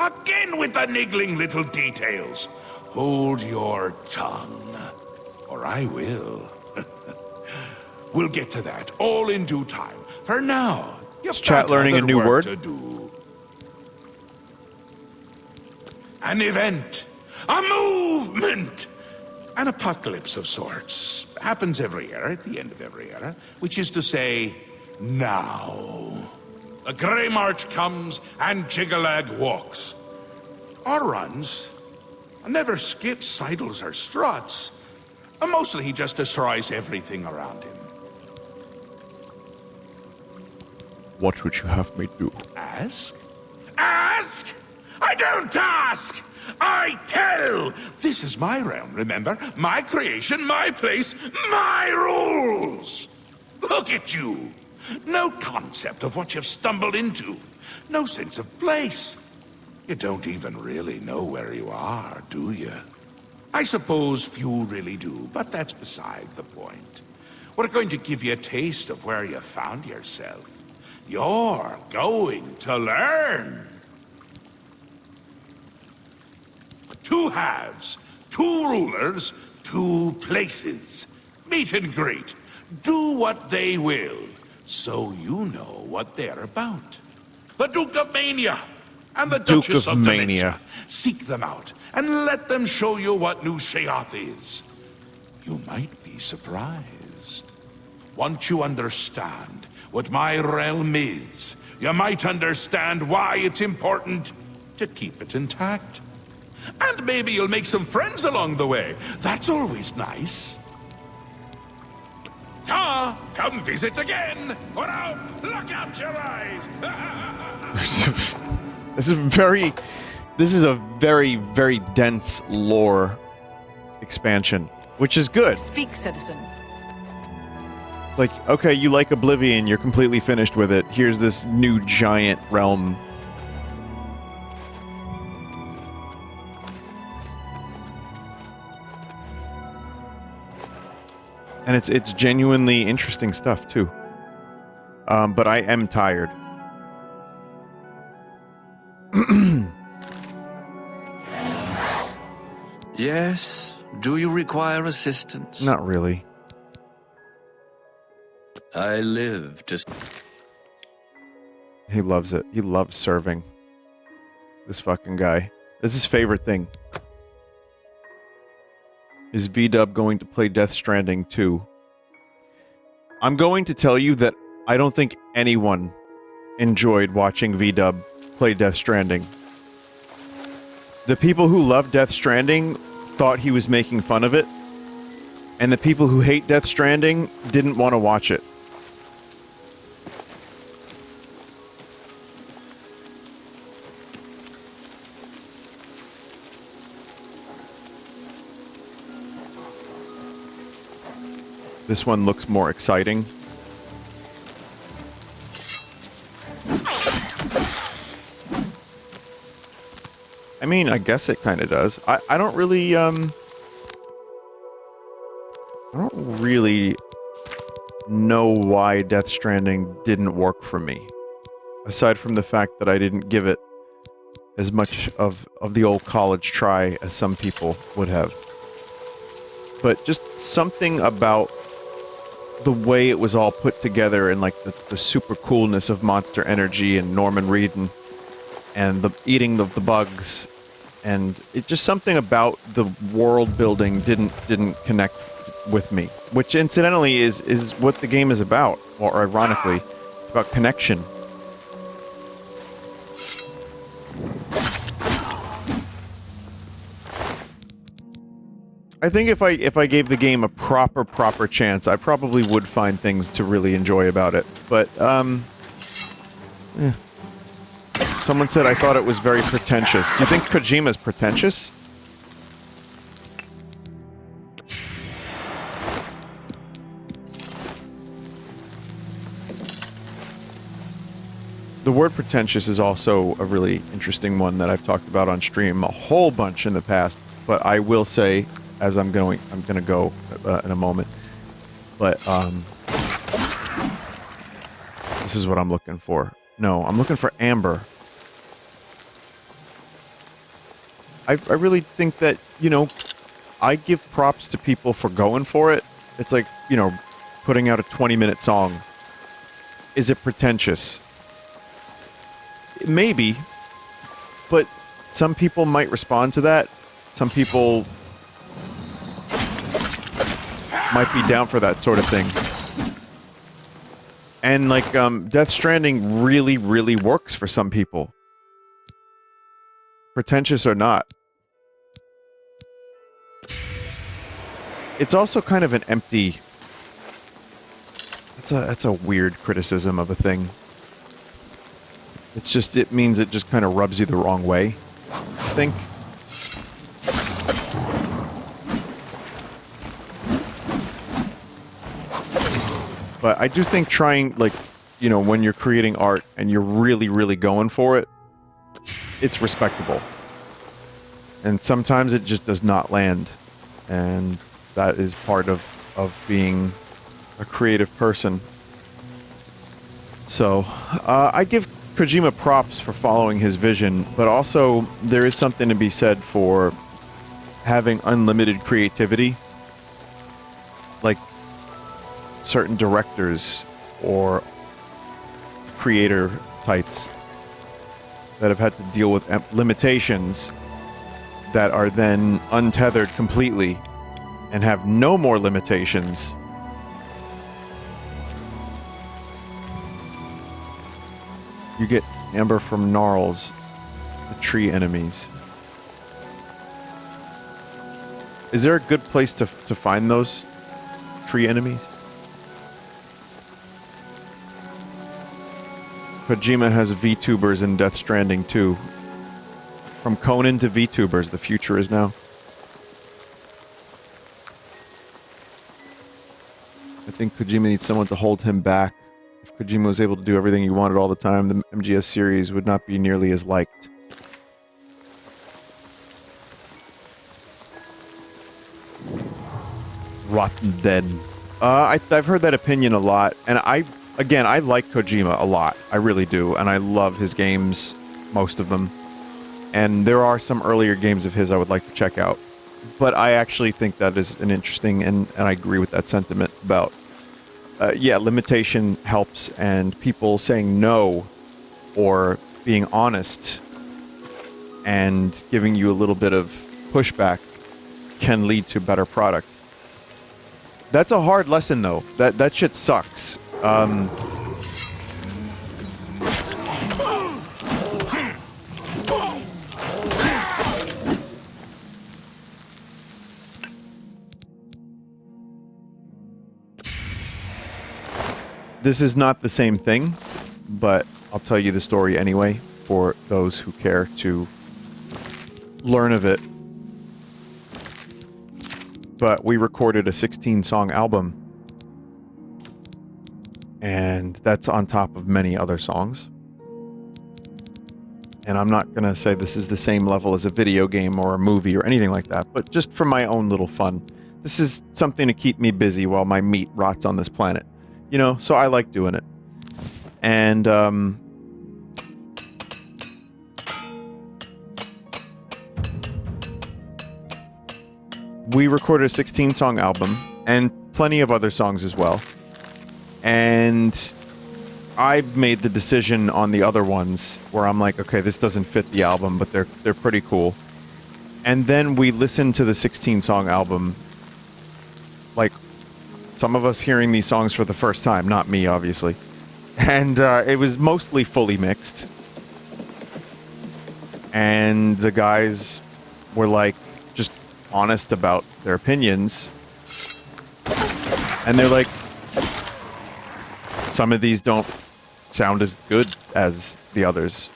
Again with the niggling little details. Hold your tongue, or I will. We'll get to that, all in due time. For now, you've Chat learning a new word to do. An event, a movement, an apocalypse of sorts. Happens every era, at the end of every era, which is to say, now. The Grey March comes and Jiggalag walks. Or runs. Never skips, sidles, or struts. Mostly he just destroys everything around him. What would you have me do? Ask? Ask? I don't ask! I tell! This is my realm, remember? My creation, my place, my rules! Look at you! No concept of what you've stumbled into. No sense of place. You don't even really know where you are, do you? I suppose few really do, but that's beside the point. We're going to give you a taste of where you found yourself. You're going to learn. Two halves, two rulers, two places. Meet and greet. Do what they will, so you know what they're about. The Duke of Mania and the Duke Duchess of of Mania. Dementia. Seek them out and let them show you what New Sheoth is. You might be surprised. Once you understand what my realm is, you might understand why it's important to keep it intact. And maybe you'll make some friends along the way. That's always nice. Ta! Come visit again! Or I'll look out your eyes! This is a very, very dense lore expansion, which is good. Speak, citizen. Like, okay, you like Oblivion, you're completely finished with it. Here's this new giant realm. And it's genuinely interesting stuff, too. But I am tired. Yes? Do you require assistance? Not really. I live to... He loves it. He loves serving. This fucking guy. That's his favorite thing. Is V-Dub going to play Death Stranding 2? I'm going to tell you that I don't think anyone enjoyed watching V-Dub play Death Stranding. The people who love Death Stranding thought he was making fun of it, and the people who hate Death Stranding didn't want to watch it. This one looks more exciting. I mean, I guess it kind of does. I don't really, I don't really know why Death Stranding didn't work for me. Aside from the fact that I didn't give it as much of the old college try as some people would have. But just something about the way it was all put together and like the super coolness of Monster Energy and Norman Reedus and the eating of the bugs, and it just something about the world building didn't connect with me, which incidentally is what the game is about, or ironically, it's about connection. I think if I gave the game a proper chance, I probably would find things to really enjoy about it. But it's Someone said I thought it was very pretentious. You think Kojima's pretentious? The word pretentious is also a really interesting one that I've talked about on stream a whole bunch in the past, but I will say, as I'm gonna go in a moment, but this is what I'm looking for. No, I'm looking for amber. I really think that, you know, I give props to people for going for it. It's like, you know, putting out a 20-minute song. Is it pretentious? Maybe, but some people might respond to that. Some people might be down for that sort of thing. And, like, Death Stranding really, really works for some people. Pretentious or not. It's also kind of an empty... That's a weird criticism of a thing. It's just, it means it just kind of rubs you the wrong way, I think. But I do think trying, like, you know, when you're creating art and you're really, really going for it, it's respectable. And sometimes it just does not land. And that is part of being a creative person. So, I give Kojima props for following his vision, but also there is something to be said for having unlimited creativity. Like certain directors or creator types that have had to deal with limitations that are then untethered completely and have no more limitations. You get amber from gnarls, the tree enemies. Is there a good place to find those tree enemies? Kojima has VTubers in Death Stranding too. From Conan to VTubers, the future is now. I think Kojima needs someone to hold him back. If Kojima was able to do everything he wanted all the time, the MGS series would not be nearly as liked. Rotten Dead. I've heard that opinion a lot, and I like Kojima a lot. I really do, and I love his games, most of them. And there are some earlier games of his I would like to check out. But I actually think that is an interesting, and I agree with that sentiment about, yeah, limitation helps, and people saying no, or being honest, and giving you a little bit of pushback can lead to better product. That's a hard lesson, though. That shit sucks. This is not the same thing, but I'll tell you the story anyway, for those who care to learn of it. But we recorded a 16-song album, and that's on top of many other songs. And I'm not going to say this is the same level as a video game or a movie or anything like that, but just for my own little fun. This is something to keep me busy while my meat rots on this planet. You know, so I like doing it. And, we recorded a 16-song album, and plenty of other songs as well. And I made the decision on the other ones where I'm like, okay, this doesn't fit the album, but they're pretty cool. And then we listened to the 16-song album, like, some of us hearing these songs for the first time, not me, obviously. And it was mostly fully mixed. And the guys were, like, just honest about their opinions. And they're like, some of these don't sound as good as the others.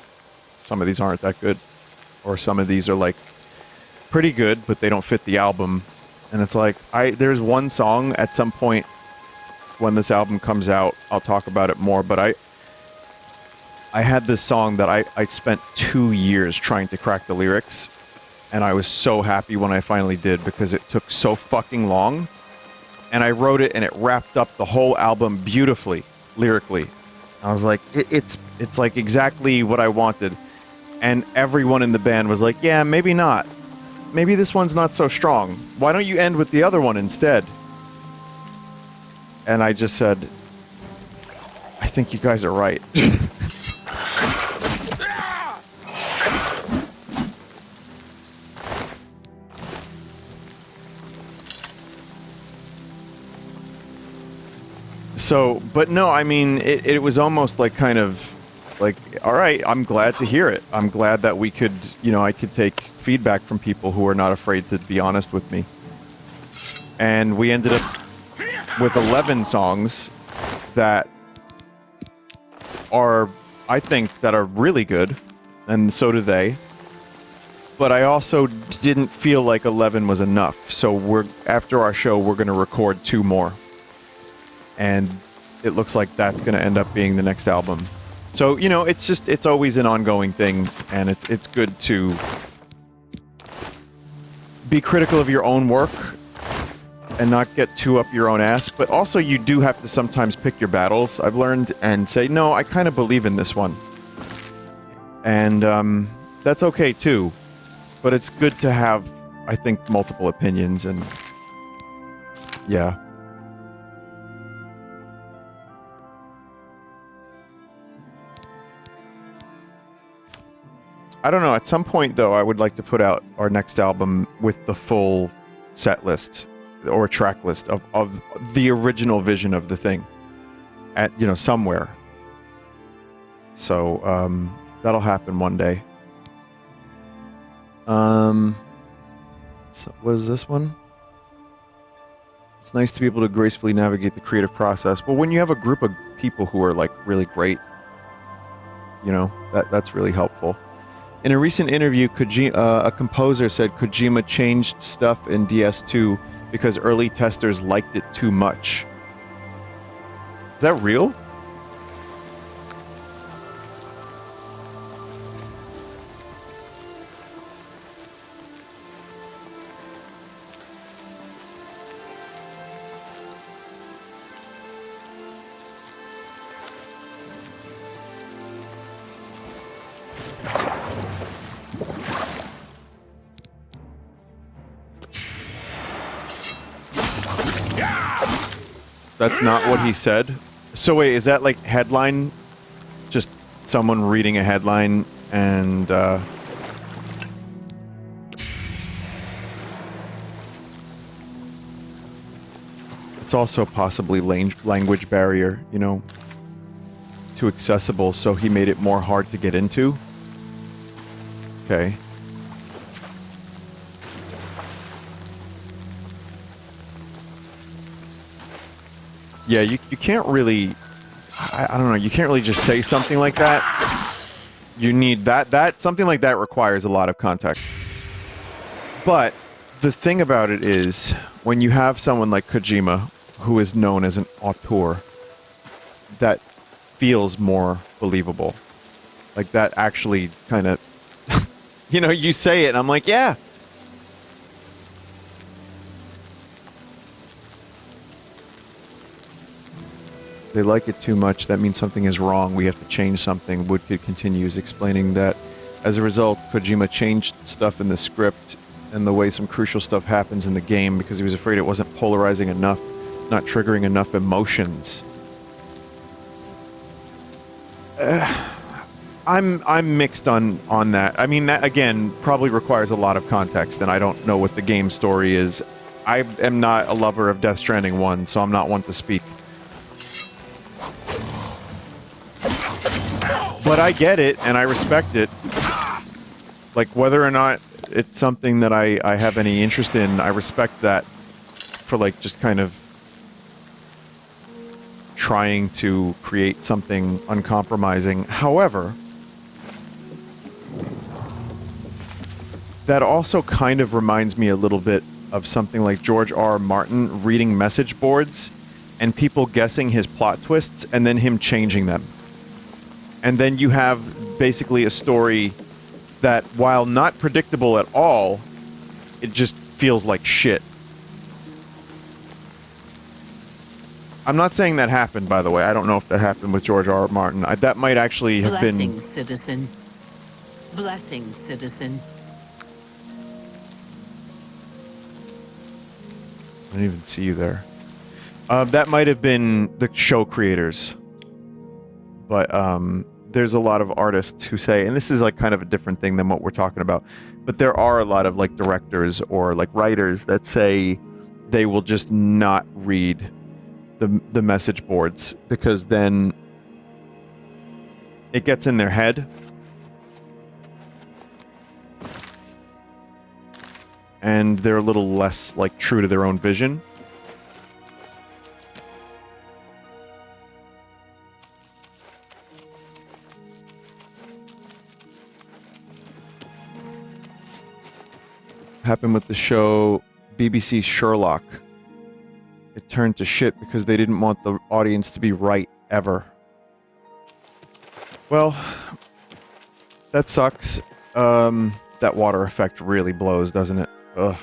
some of these aren't that good, or some of these are like pretty good, but they don't fit the album. And it's like, there's one song at some point when this album comes out, I'll talk about it more, but I had this song that I spent 2 years trying to crack the lyrics, and I was so happy when I finally did because it took so fucking long, and I wrote it and it wrapped up the whole album beautifully, lyrically. I was like, it's like exactly what I wanted, and everyone in the band was like, yeah, maybe not. Maybe this one's not so strong. Why don't you end with the other one instead? And I just said, I think you guys are right. So, but no, I mean, it was almost like kind of like, all right, I'm glad to hear it. I'm glad that we could, I could take feedback from people who are not afraid to be honest with me. And we ended up with 11 songs that are, I think, that are really good, and so do they. But I also didn't feel like 11 was enough. So after our show, we're going to record 2 more. And it looks like that's going to end up being the next album. So, it's always an ongoing thing, and it's good to be critical of your own work and not get too up your own ass, but also you do have to sometimes pick your battles, I've learned, and say, no, I kind of believe in this one. And that's okay too, but it's good to have, I think, multiple opinions, and yeah. I don't know, at some point, though, I would like to put out our next album with the full set list, or track list of the original vision of the thing, at, somewhere. So, that'll happen one day. So, what is this one? It's nice to be able to gracefully navigate the creative process. But when you have a group of people who are, like, really great, that's really helpful. In a recent interview, a composer said Kojima changed stuff in DS2 because early testers liked it too much. Is that real? That's not what he said. So wait, is that like headline? Just someone reading a headline and it's also possibly language barrier, too accessible, so he made it more hard to get into. Okay. Yeah, you can't really, I don't know, you can't really just say something like that. You need something like that requires a lot of context. But the thing about it is, when you have someone like Kojima, who is known as an auteur, that feels more believable. Like, that actually kind of, you say it and I'm like, yeah. They like it too much. That means something is wrong. We have to change something. Woodkid continues, explaining that as a result, Kojima changed stuff in the script and the way some crucial stuff happens in the game because he was afraid it wasn't polarizing enough, not triggering enough emotions. I'm mixed on that. I mean, that again probably requires a lot of context, and I don't know what the game story is. I am not a lover of Death Stranding 1, so I'm not one to speak. But I get it, and I respect it. Like, whether or not it's something that I have any interest in, I respect that for, like, just kind of trying to create something uncompromising. However, that also kind of reminds me a little bit of something like George R. R. Martin reading message boards and people guessing his plot twists and then him changing them. And then you have basically a story that, while not predictable at all, it just feels like shit. I'm not saying that happened, by the way. I don't know if that happened with George R. R. Martin. That might actually have been... Blessings, citizen. Blessings, citizen. I didn't even see you there. That might have been the show creators. But, there's a lot of artists who say, and this is like kind of a different thing than what we're talking about, but there are a lot of like directors or like writers that say they will just not read the message boards because then it gets in their head. And they're a little less like true to their own vision. Happened with the show BBC Sherlock. It turned to shit because they didn't want the audience to be right ever. Well, that sucks. That water effect really blows, doesn't it? Ugh.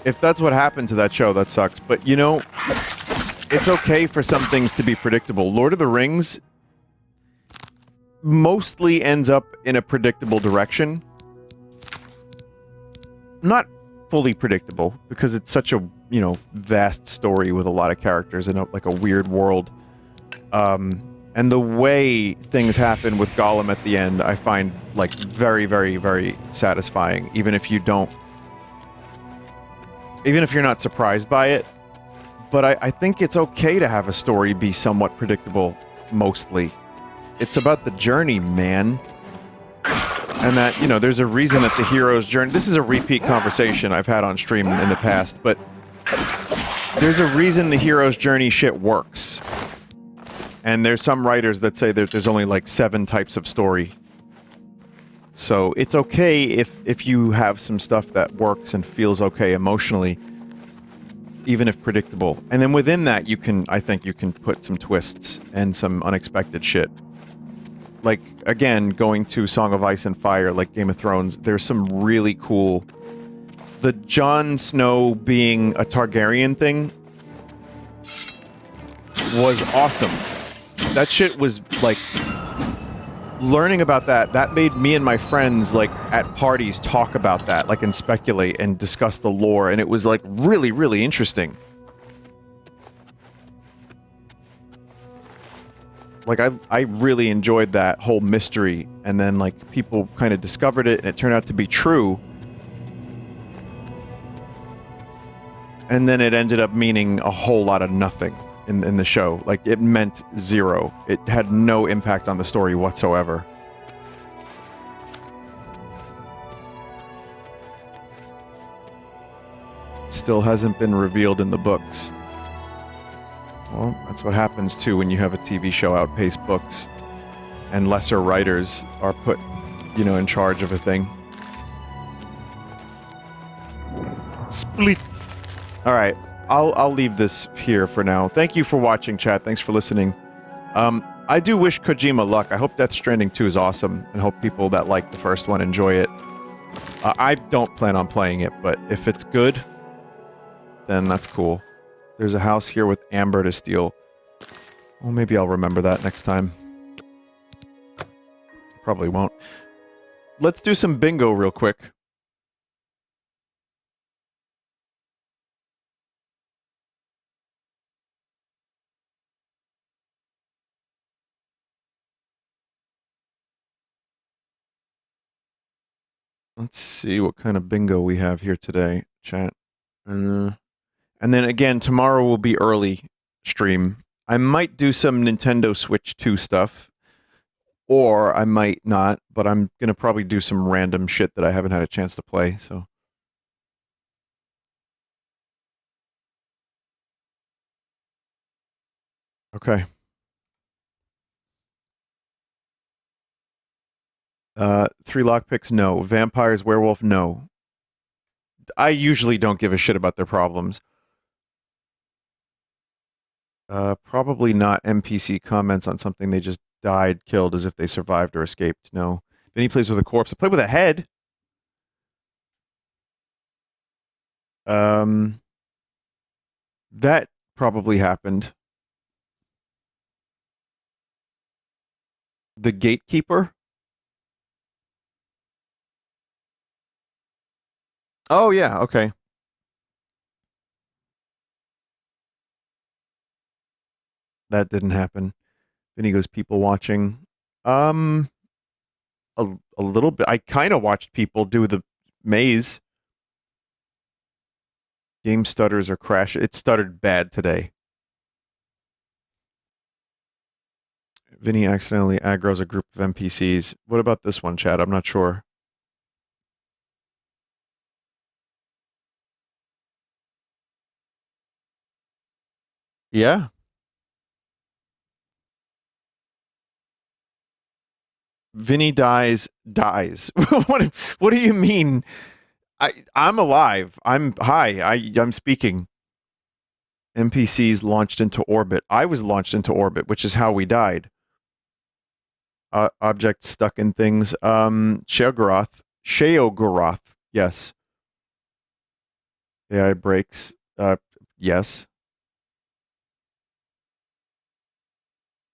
If that's what happened to that show, that sucks. But, you know, it's okay for some things to be predictable. Lord of the Rings mostly ends up in a predictable direction. Not fully predictable, because it's such a, you know, vast story with a lot of characters and like a weird world. And the way things happen with Gollum at the end, I find, like, very, very, very satisfying, even if you don't... Even if you're not surprised by it. But I think it's okay to have a story be somewhat predictable, mostly. It's about the journey, man. And that, you know, there's a reason that the hero's journey... This is a repeat conversation I've had on stream in the past, but... There's a reason the hero's journey shit works. And there's some writers that say that there's only, like, 7 types of story. So, it's okay if you have some stuff that works and feels okay emotionally, even if predictable. And then within that, you can... I think you can put some twists and some unexpected shit. Like, again, going to Song of Ice and Fire, like Game of Thrones, there's some really cool... The Jon Snow being a Targaryen thing was awesome. That shit was, like... Learning about that made me and my friends, like, at parties talk about that, like, and speculate and discuss the lore, and it was, like, really, really interesting. Like, I really enjoyed that whole mystery, and then, like, people kind of discovered it, and it turned out to be true. And then it ended up meaning a whole lot of nothing in the show. Like, it meant 0. It had no impact on the story whatsoever. Still hasn't been revealed in the books. Well, that's what happens, too, when you have a TV show outpace books. And lesser writers are put, you know, in charge of a thing. Split. Alright, I'll leave this here for now. Thank you for watching, chat. Thanks for listening. I do wish Kojima luck. I hope Death Stranding 2 is awesome, and hope people that like the first one enjoy it. I don't plan on playing it, but if it's good, then that's cool. There's a house here with amber to steal. Well, maybe I'll remember that next time. Probably won't. Let's do some bingo real quick. Let's see what kind of bingo we have here today, chat. And then again, tomorrow will be early stream. I might do some Nintendo Switch 2 stuff, or I might not, but I'm gonna probably do some random shit that I haven't had a chance to play, so. Okay. 3 3 lockpicks? No. Vampires, werewolf? No. I usually don't give a shit about their problems. Probably not NPC comments on something they just died, killed as if they survived or escaped. No. Vinny plays with a corpse. I play with a head. That probably happened. The gatekeeper? Oh, yeah, okay. That didn't happen. Vinny goes, people watching. A little bit. I kind of watched people do the maze. Game stutters or crash. It stuttered bad today. Vinny accidentally aggroes a group of NPCs. What about this one, Chad? I'm not sure. Yeah. Vinny dies. What do you mean? I'm alive. I'm speaking. NPCs launched into orbit. I was launched into orbit, which is how we died. Objects stuck in things. Sheogorath. Yes. AI breaks. Yes.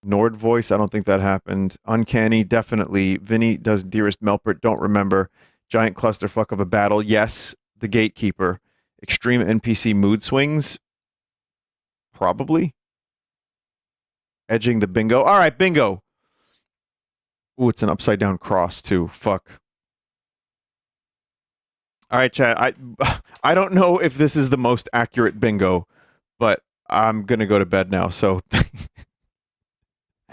Nord voice, I don't think that happened. Uncanny, definitely. Vinny does Dearest Melpert, don't remember. Giant clusterfuck of a battle, yes. The Gatekeeper. Extreme NPC mood swings, probably. Edging the bingo. All right, bingo. Ooh, it's an upside down cross too. Fuck. All right, chat. I don't know if this is the most accurate bingo, but I'm gonna go to bed now. So.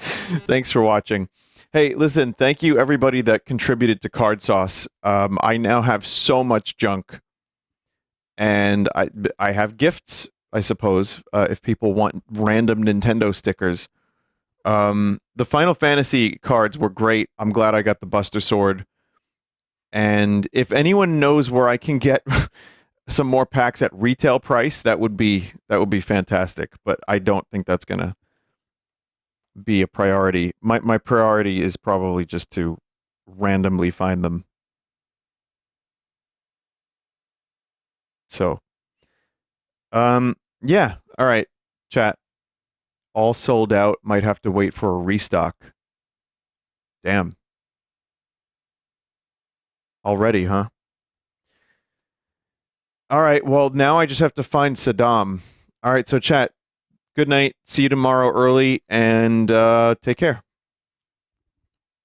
Thanks for watching. Hey, listen, thank you everybody that contributed to Card Sauce. I now have so much junk. And I have gifts, I suppose, if people want random Nintendo stickers. The Final Fantasy cards were great. I'm glad I got the Buster Sword. And if anyone knows where I can get some more packs at retail price, that would be fantastic. But I don't think that's gonna be a priority. My priority is probably just to randomly find them. So, yeah. All right, chat. All sold out. Might have to wait for a restock. Damn. Already, huh? All right. Well, now I just have to find Saddam. All right. So, chat. Good night. See you tomorrow early, and take care.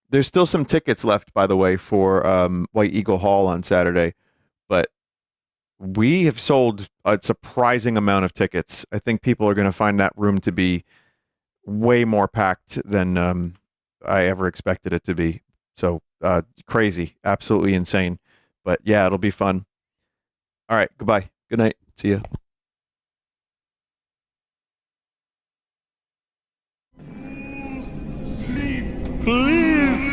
There's still some tickets left, by the way, for White Eagle Hall on Saturday, but we have sold a surprising amount of tickets. I think people are going to find that room to be way more packed than I ever expected it to be. So crazy, absolutely insane. But yeah, it'll be fun. All right. Goodbye. Good night. See ya. Please.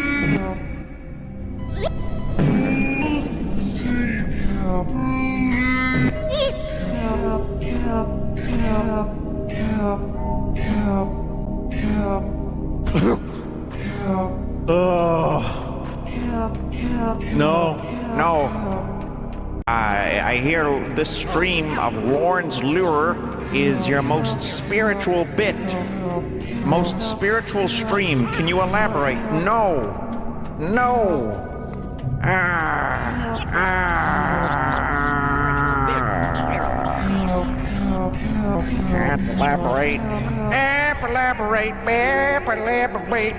No. I hear the stream of Warren's lure is your most spiritual bit. Most spiritual stream. Can you elaborate? No. Can't elaborate. Elaborate.